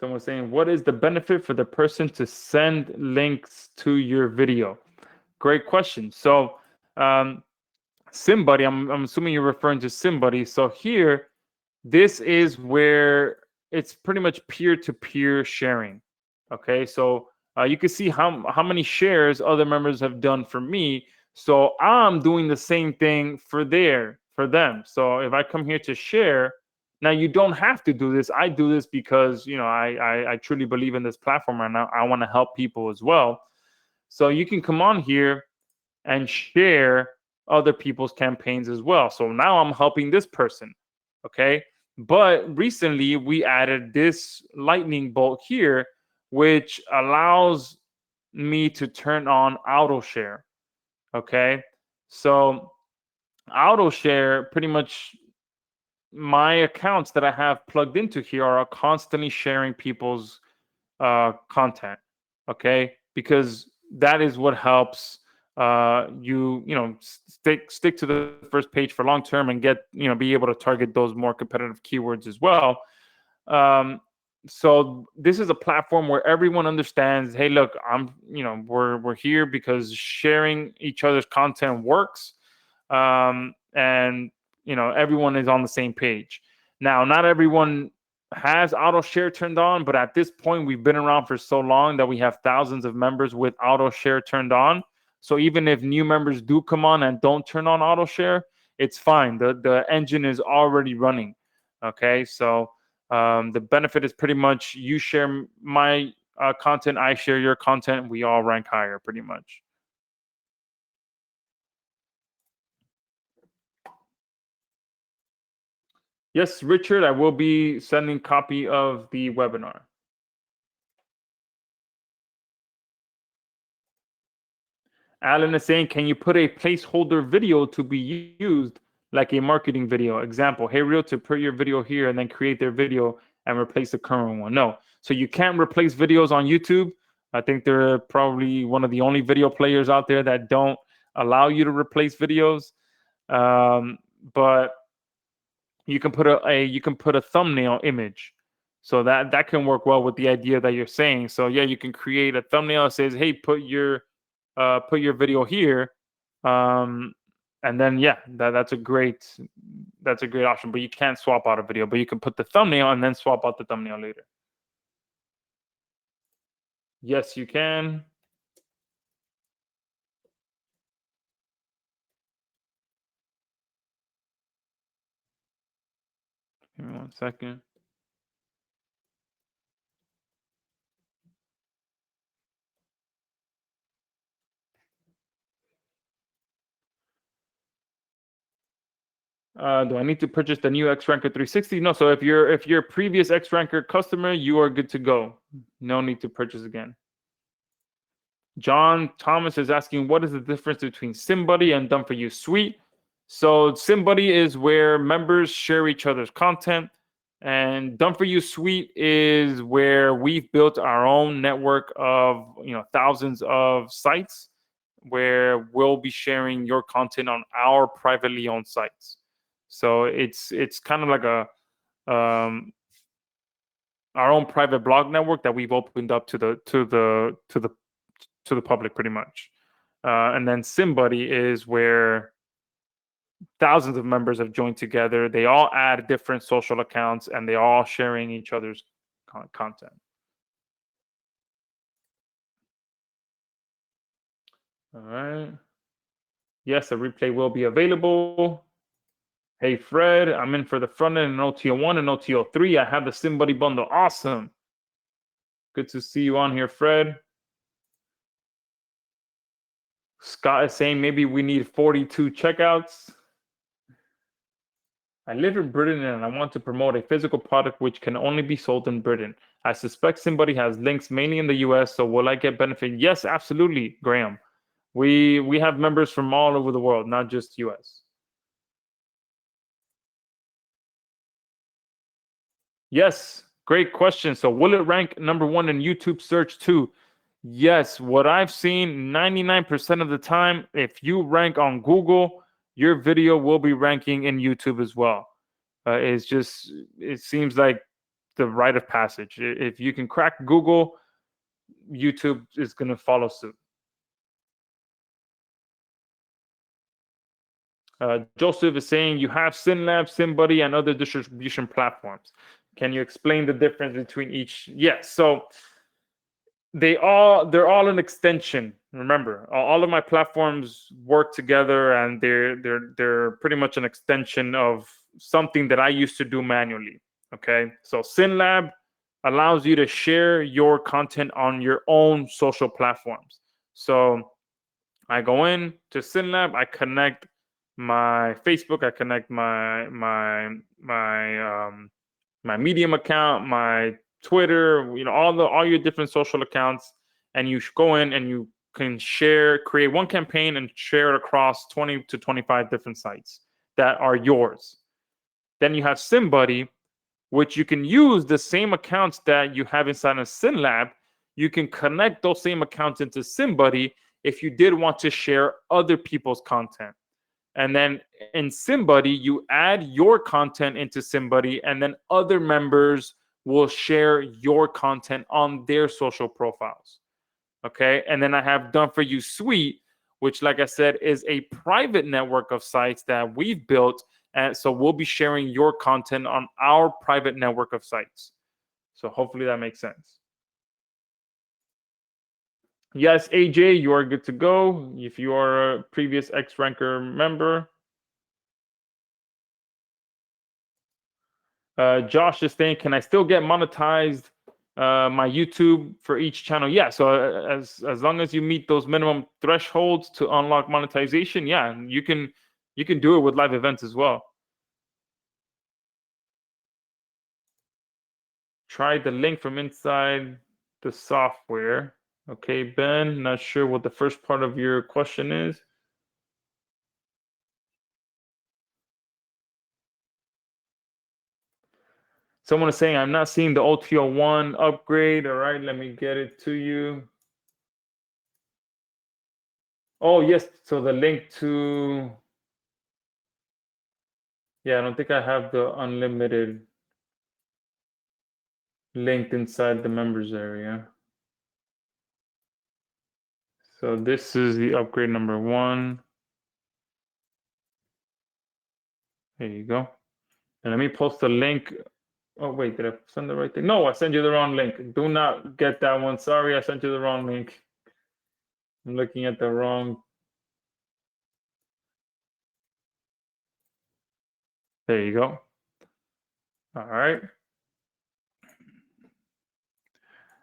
Someone's saying, what is the benefit for the person to send links to your video? Great question. So SimBuddy, I'm assuming you're referring to SimBuddy. So here, this is where it's pretty much peer-to-peer sharing. Okay, so you can see how many shares other members have done for me. So I'm doing the same thing for them. So if I come here to share, now you don't have to do this. I do this because I truly believe in this platform, and I want to help people as well. So you can come on here and share other people's campaigns as well. So now I'm helping this person. Okay. But recently we added this lightning bolt here, which allows me to turn on auto share. Okay. So auto share, pretty much my accounts that I have plugged into here are constantly sharing people's content. Okay. Because that is what helps stick to the first page for long term and get be able to target those more competitive keywords as well. So this is a platform where everyone understands, hey, look, we're here because sharing each other's content works. And everyone is on the same page. Now, not everyone has auto share turned on, but at this point we've been around for so long that we have thousands of members with auto share turned on. So even if new members do come on and don't turn on auto share, it's fine. The engine is already running. Okay, so the benefit is pretty much you share my content, I share your content, we all rank higher pretty much. Yes, Richard, I will be sending copy of the webinar. Alan is saying, can you put a placeholder video to be used like a marketing video? Example, hey, Realtor, put your video here and then create their video and replace the current one. No. So you can't replace videos on YouTube. I think they're probably one of the only video players out there that don't allow you to replace videos. But you can put a thumbnail image. So that can work well with the idea that you're saying. So yeah, you can create a thumbnail that says, hey, put your video here, and then yeah, that's a great option. But you can't swap out a video, but you can put the thumbnail and then swap out the thumbnail later. Yes, you can. Give me 1 second. Do I need to purchase the new X Ranker 360? No. So if you're a previous X Ranker customer, you are good to go. No need to purchase again. John Thomas is asking, what is the difference between SimBuddy and Done For You Suite? So SimBuddy is where members share each other's content, and Done For You Suite is where we've built our own network of thousands of sites where we'll be sharing your content on our privately owned sites. So it's kind of like our own private blog network that we've opened up to the public pretty much. And then SimBuddy is where thousands of members have joined together. They all add different social accounts and they all sharing each other's content. All right. Yes, a replay will be available. Hey, Fred, I'm in for the front end in OTO 1 and OTO 3. I have the SimBuddy bundle. Awesome. Good to see you on here, Fred. Scott is saying maybe we need 42 checkouts. I live in Britain and I want to promote a physical product which can only be sold in Britain. I suspect somebody has links mainly in the US, so will I get benefit? Yes, absolutely, Graham. We have members from all over the world, not just US. Yes, great question. So will it rank number one in YouTube search too? Yes, what I've seen 99% of the time, if you rank on Google, your video will be ranking in YouTube as well. It's just, it seems like the rite of passage. If you can crack Google, YouTube is going to follow suit. Joseph is saying you have SynLab, SynBuddy, and other distribution platforms. Can you explain the difference between each? Yes. So they're all an extension. Remember, all of my platforms work together, and they're pretty much an extension of something that I used to do manually. Okay, so SynLab allows you to share your content on your own social platforms. So I go in to SynLab, I connect my Facebook, I connect my Medium account, my Twitter, all your different social accounts, and you go in and you can create one campaign and share it across 20 to 25 different sites that are yours. Then you have SynBuddy, which you can use the same accounts that you have inside of SynLab. You can connect those same accounts into SynBuddy if you did want to share other people's content. And then in SynBuddy, you add your content into SynBuddy, and then other members will share your content on their social profiles. Okay. And then I have Done For You Suite, which, like I said, is a private network of sites that we've built. And so we'll be sharing your content on our private network of sites. So hopefully that makes sense. Yes, AJ, you are good to go. If you are a previous X-Ranker member. Josh is saying, can I still get monetized my YouTube for each channel? Yeah, so as long as you meet those minimum thresholds to unlock monetization, yeah, you can do it with live events as well. Try the link from inside the software. Okay, Ben, not sure what the first part of your question is. Someone is saying, I'm not seeing the OTO1 upgrade. All right, let me get it to you. Oh, yes. So the link to, yeah, I don't think I have the unlimited linked inside the members area. So this is the upgrade number 1. There you go. And let me post the link. Oh, wait, did I send the right thing? No, I sent you the wrong link. Do not get that one. Sorry, I sent you the wrong link. I'm looking at the wrong. There you go. All right.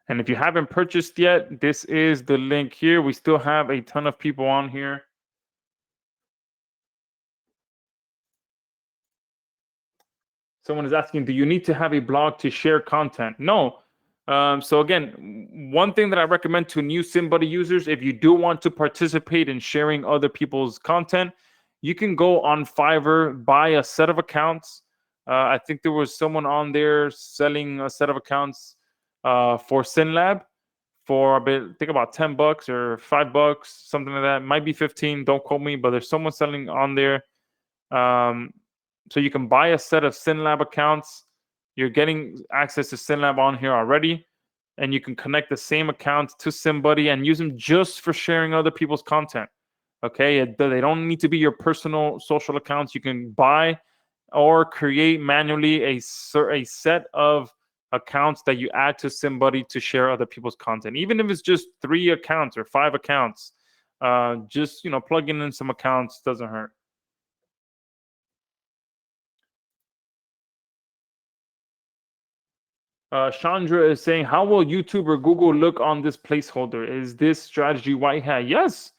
And if you haven't purchased yet, this is the link here. We still have a ton of people on here. Someone is asking, do you need to have a blog to share content? No. So again, one thing that I recommend to new SynBuddy users, if you do want to participate in sharing other people's content, you can go on Fiverr, buy a set of accounts. I think there was someone on there selling a set of accounts for SynLab for I think about $10 or $5, something like that. Might be 15. Don't quote me, but there's someone selling on there. So you can buy a set of SynLab accounts. You're getting access to SynLab on here already, and you can connect the same accounts to SynBuddy and use them just for sharing other people's content. Okay, they don't need to be your personal social accounts. You can buy or create manually a set of accounts that you add to SynBuddy to share other people's content, even if it's just 3 accounts or 5 accounts. Just plugging in some accounts doesn't hurt. Chandra is saying, how will YouTube or Google look on this placeholder? Is this strategy white hat? Yes,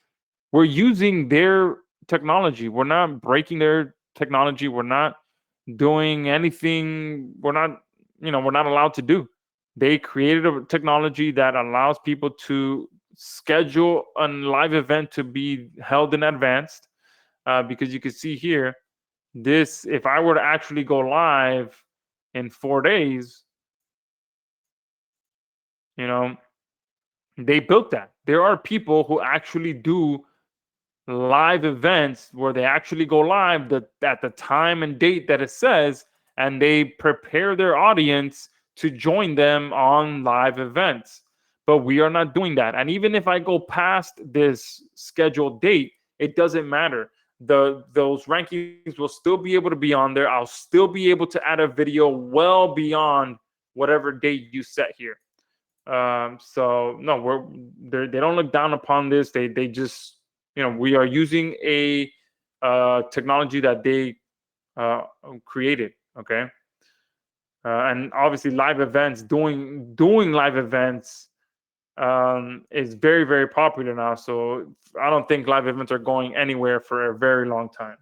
we're using their technology. We're not breaking their technology. We're not doing anything we're not allowed to do. They created a technology that allows people to schedule a live event to be held in advance. Because you can see here, this if I were to actually go live in 4 days, you know, they built that. There are people who actually do live events where they actually go live at the time and date that it says, and they prepare their audience to join them on live events. But we are not doing that. And even if I go past this scheduled date, it doesn't matter. Those rankings will still be able to be on there. I'll still be able to add a video well beyond whatever date you set here. So no, they don't look down upon this. They just, we are using a technology that they created. Okay. And obviously live events, doing live events is very, very popular now. So I don't think live events are going anywhere for a very long time.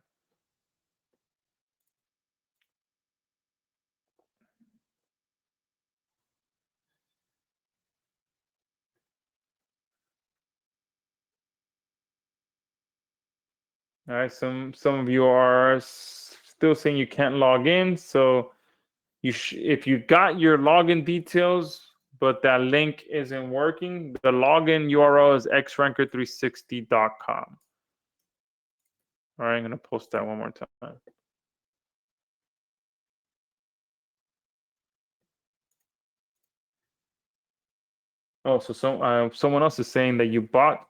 All right. Some of you are still saying you can't log in. So if you got your login details, but that link isn't working, the login URL is xranker360.com. All right, I'm going to post that one more time. Oh, so someone else is saying that you bought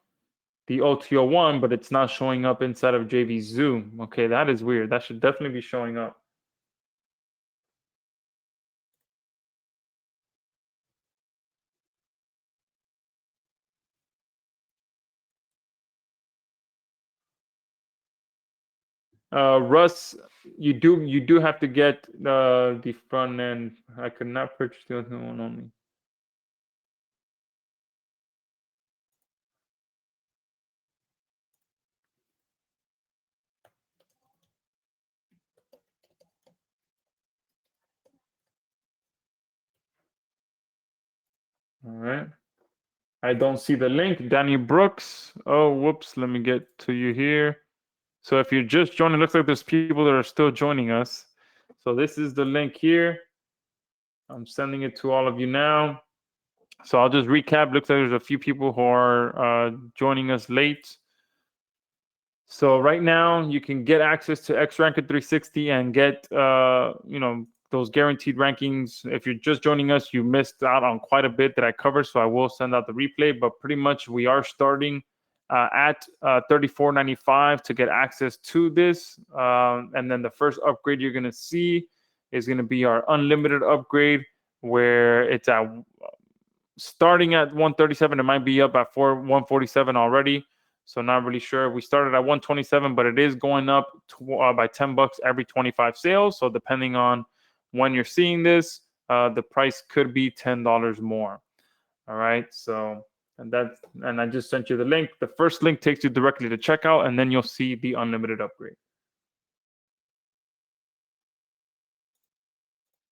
the OTO one, but it's not showing up inside of JV Zoom. Okay, that is weird. That should definitely be showing up. Russ, you do have to get the front end. I could not purchase the other one only. All right. I don't see the link. Danny Brooks. Oh, whoops. Let me get to you here. So if you're just joining, it looks like there's people that are still joining us. So this is the link here. I'm sending it to all of you now. So I'll just recap. Looks like there's a few people who are joining us late. So right now you can get access to XRanker 360 and get those guaranteed rankings. If you're just joining us, you missed out on quite a bit that I covered, so I will send out the replay. But pretty much we are starting at $34.95 to get access to this, and then the first upgrade you're going to see is going to be our unlimited upgrade, where it's at starting at 137. It might be up at 147 already. So not really sure. We started at 127, but it is going up by $10 every 25 sales. So depending on when you're seeing this, the price could be $10 more. All right. So and I just sent you the link. The first link takes you directly to checkout, and then you'll see the unlimited upgrade.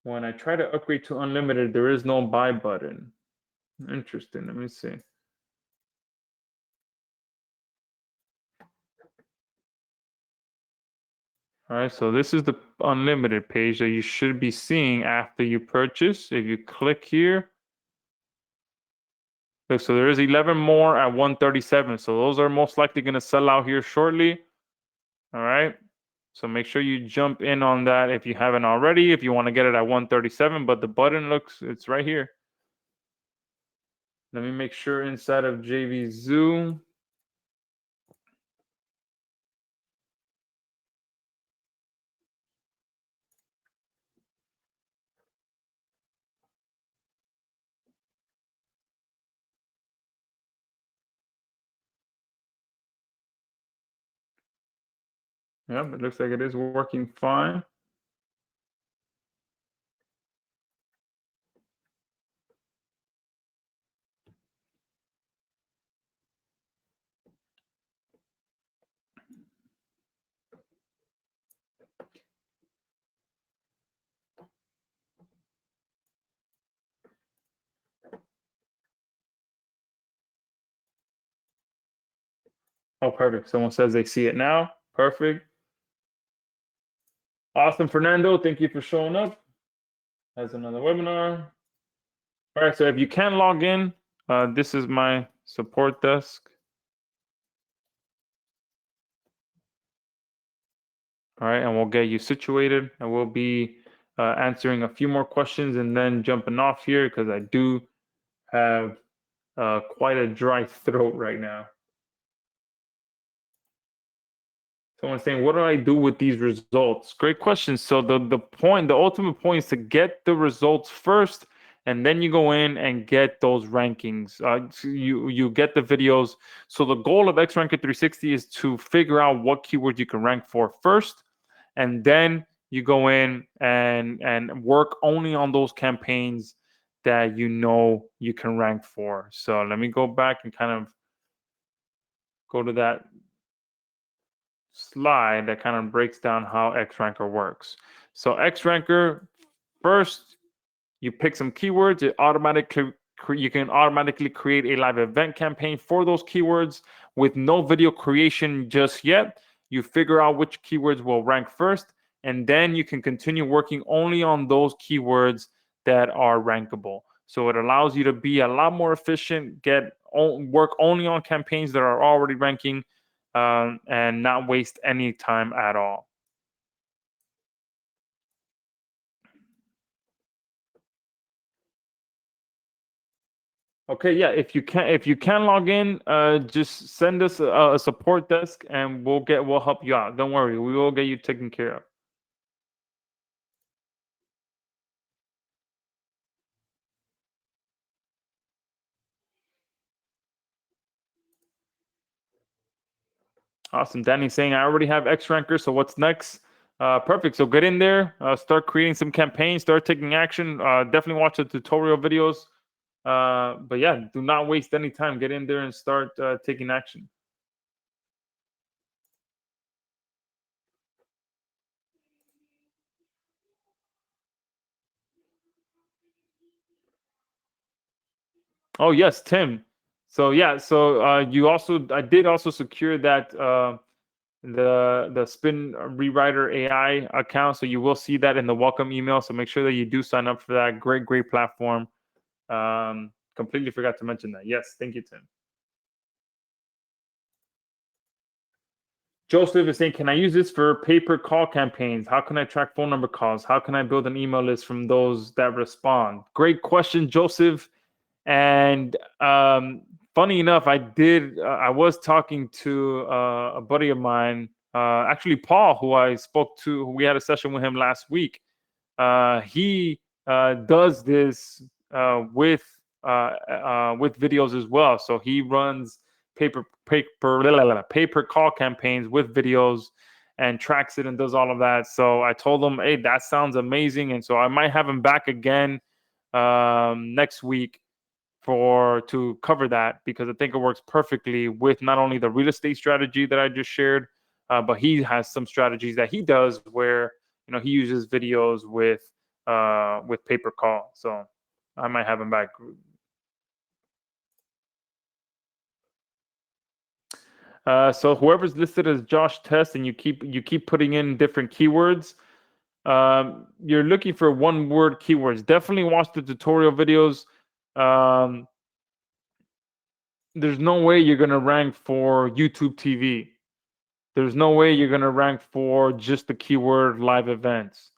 When I try to upgrade to unlimited, there is no buy button. Interesting. Let me see. All right, so this is the unlimited page that you should be seeing after you purchase. If you click here, look, so there is 11 more at 137. So those are most likely going to sell out here shortly. All right, so make sure you jump in on that if you haven't already, if you want to get it at 137, but the button it's right here. Let me make sure inside of JV Zoom. Yep, it looks like it is working fine. Oh, perfect. Someone says they see it now. Perfect. Awesome, Fernando. Thank you for showing up. That's another webinar. All right. So if you can log in, this is my support desk. All right. And we'll get you situated. I will be answering a few more questions and then jumping off here because I do have quite a dry throat right now. Someone's saying, what do I do with these results? Great question. So the ultimate point is to get the results first, and then you go in and get those rankings. So you get the videos. So the goal of X Ranker 360 is to figure out what keywords you can rank for first, and then you go in and work only on those campaigns that you know you can rank for. So let me go back and kind of go to that slide that kind of breaks down how XRanker works. So XRanker, first you pick some keywords. You can automatically create a live event campaign for those keywords with no video creation just yet. You figure out which keywords will rank first, and then you can continue working only on those keywords that are rankable. So it allows you to be a lot more efficient, work only on campaigns that are already ranking, and not waste any time at all. Okay, yeah. If you can log in, just send us a support desk, and we'll help you out. Don't worry, we will get you taken care of. Awesome. Danny's saying I already have X Ranker, so what's next? Perfect. So get in there, start creating some campaigns, start taking action. Definitely watch the tutorial videos. But yeah, do not waste any time. Get in there and start taking action. Oh yes, Tim. So yeah, so I did also secure that the Spin Rewriter AI account, so you will see that in the welcome email. So make sure that you do sign up for that. Great platform. Completely forgot to mention that. Yes, thank you, Tim. Joseph is saying, can I use this for pay-per call campaigns? How can I track phone number calls? How can I build an email list from those that respond? Great question, Joseph. And funny enough, I was talking to a buddy of mine, actually Paul, who I spoke to. We had a session with him last week. He does this with videos as well. So he runs pay per call campaigns with videos and tracks it and does all of that. So I told him, hey, that sounds amazing, and so I might have him back again next week to cover that, because I think it works perfectly with not only the real estate strategy that I just shared, but he has some strategies that he does where he uses videos with pay-per call. So I might have him back. So whoever's listed as Josh Test and you keep putting in different keywords, you're looking for one word keywords. Definitely watch the tutorial videos. There's no way you're going to rank for YouTube TV. There's no way you're going to rank for just the keyword live events.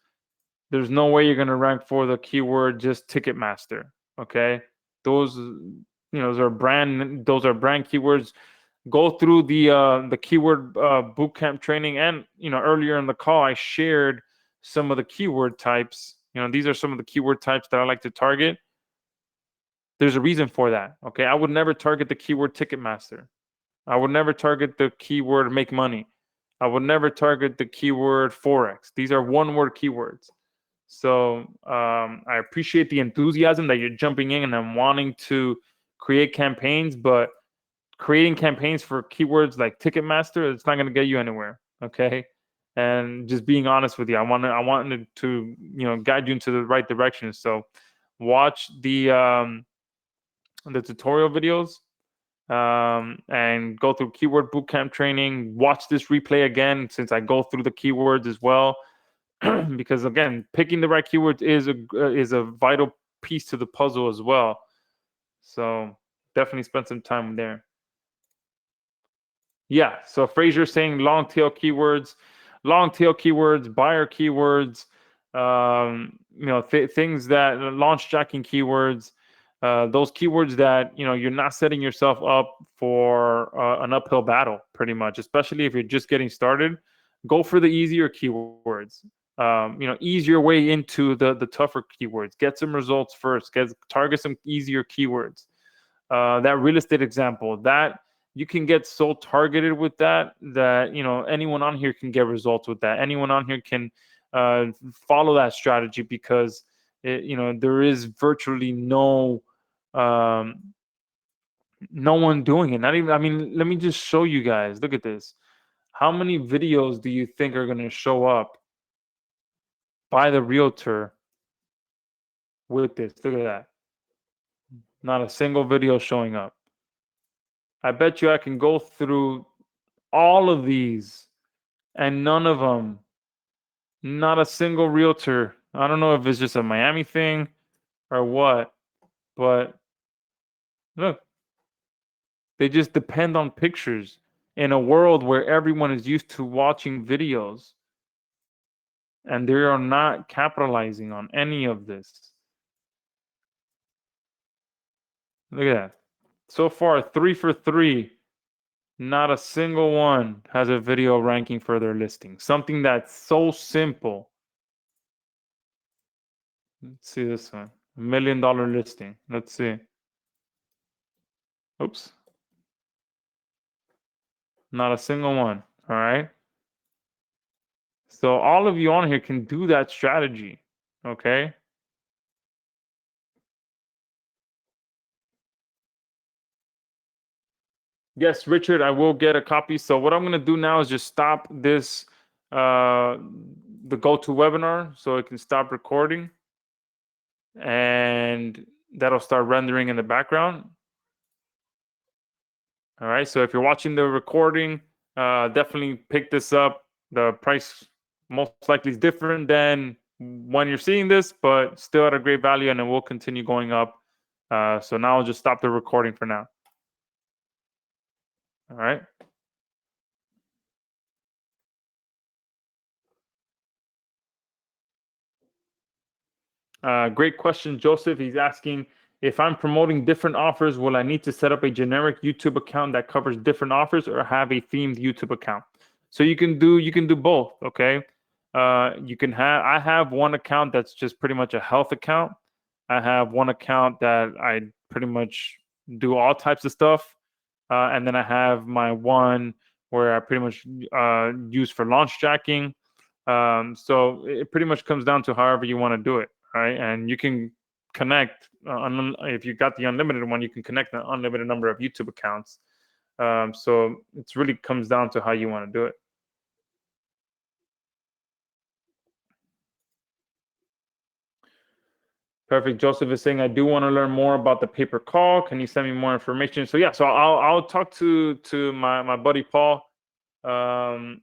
There's no way you're going to rank for the keyword just Ticketmaster. Okay, those those are brand keywords. Go through the keyword bootcamp training, and earlier in the call I shared some of the keyword types. These are some of the keyword types that I like to target. There's a reason for that. Okay, I would never target the keyword Ticketmaster. I would never target the keyword make money. I would never target the keyword Forex. These are one word keywords. So I appreciate the enthusiasm that you're jumping in and wanting to create campaigns, but creating campaigns for keywords like Ticketmaster, it's not going to get you anywhere. Okay. And just being honest with you, I wanted to guide you into the right direction. So watch the tutorial videos. and go through keyword bootcamp training. Watch this replay again since I go through the keywords as well, because again, picking the right keywords is a vital piece to the puzzle as well. So definitely spend some time there. Yeah. So Fraser saying long tail keywords, buyer keywords, things that launch jacking keywords, those keywords that you're not setting yourself up for an uphill battle, pretty much. Especially if you're just getting started, go for the easier keywords. Ease your way into the tougher keywords. Get some results first. Target some easier keywords. That real estate example, that you can get so targeted with that anyone on here can get results with that. Anyone on here can follow that strategy, because there is virtually no one doing it. Not even, I mean, let me just show you guys. Look at this. How many videos do you think are going to show up by the realtor with this? Look at that. Not a single video showing up. I bet you I can go through all of these and none of them, not a single realtor. I don't know if it's just a Miami thing or what, but look, they just depend on pictures in a world where everyone is used to watching videos, and they are not capitalizing on any of this. Look at that. So far, 3 for 3. Not a single one has a video ranking for their listing. Something that's so simple. Let's see this one. $1 million listing. Let's see. Oops. Not a single one. All right. So all of you on here can do that strategy. Okay. Yes, Richard, I will get a copy. So what I'm going to do now is just stop this, the GoToWebinar, so it can stop recording, and that'll start rendering in the background. All right. So if you're watching the recording, definitely pick this up. The price most likely is different than when you're seeing this, but still at a great value, and it will continue going up. So now I'll just stop the recording for now. All right. Great question, Joseph. He's asking, if I'm promoting different offers, will I need to set up a generic YouTube account that covers different offers, or have a themed YouTube account? So you can do both. Okay. I have one account that's just pretty much a health account. I have one account that I pretty much do all types of stuff. And then I have my one where I pretty much use for launch jacking. So it pretty much comes down to however you want to do it, right? And you can connect, if you got the unlimited one, you can connect an unlimited number of YouTube accounts. So it really comes down to how you want to do it. Perfect. Joseph is saying, I do want to learn more about the pay per call. Can you send me more information? So yeah, so I'll talk to my buddy Paul, and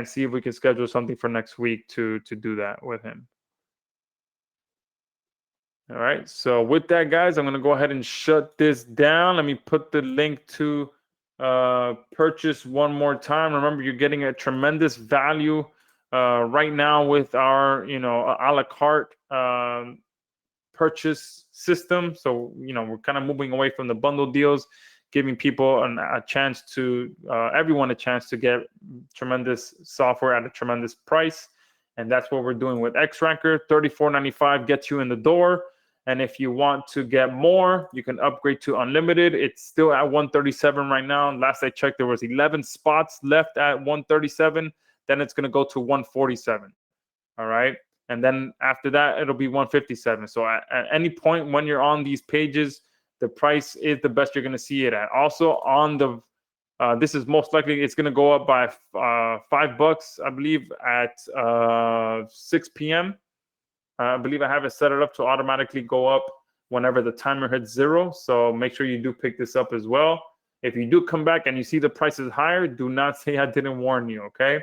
see if we can schedule something for next week to do that with him. All right. So with that, guys, I'm going to go ahead and shut this down. Let me put the link to purchase one more time. Remember, you're getting a tremendous value right now with our, a la carte purchase system. So, we're kind of moving away from the bundle deals, giving people a chance to, everyone a chance to get tremendous software at a tremendous price. And that's what we're doing with XRanker. $34.95 gets you in the door. And if you want to get more, you can upgrade to unlimited. It's still at $137 right now. Last I checked, there was 11 spots left at $137. Then it's going to go to $147. All right. And then after that, it'll be $157. So at any point when you're on these pages, the price is the best you're going to see it at. Also on the, this is most likely, it's going to go up by $5, I believe, at 6 p.m. I believe I have it set it up to automatically go up whenever the timer hits 0. So make sure you do pick this up as well. If you do come back and you see the prices higher, do not say I didn't warn you, okay?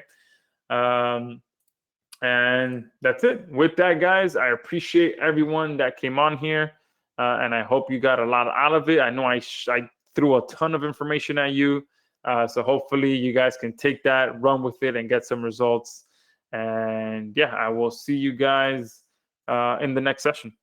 And that's it. With that, guys, I appreciate everyone that came on here, and I hope you got a lot out of it. I know I threw a ton of information at you, so hopefully you guys can take that, run with it, and get some results. And yeah, I will see you guys in the next session.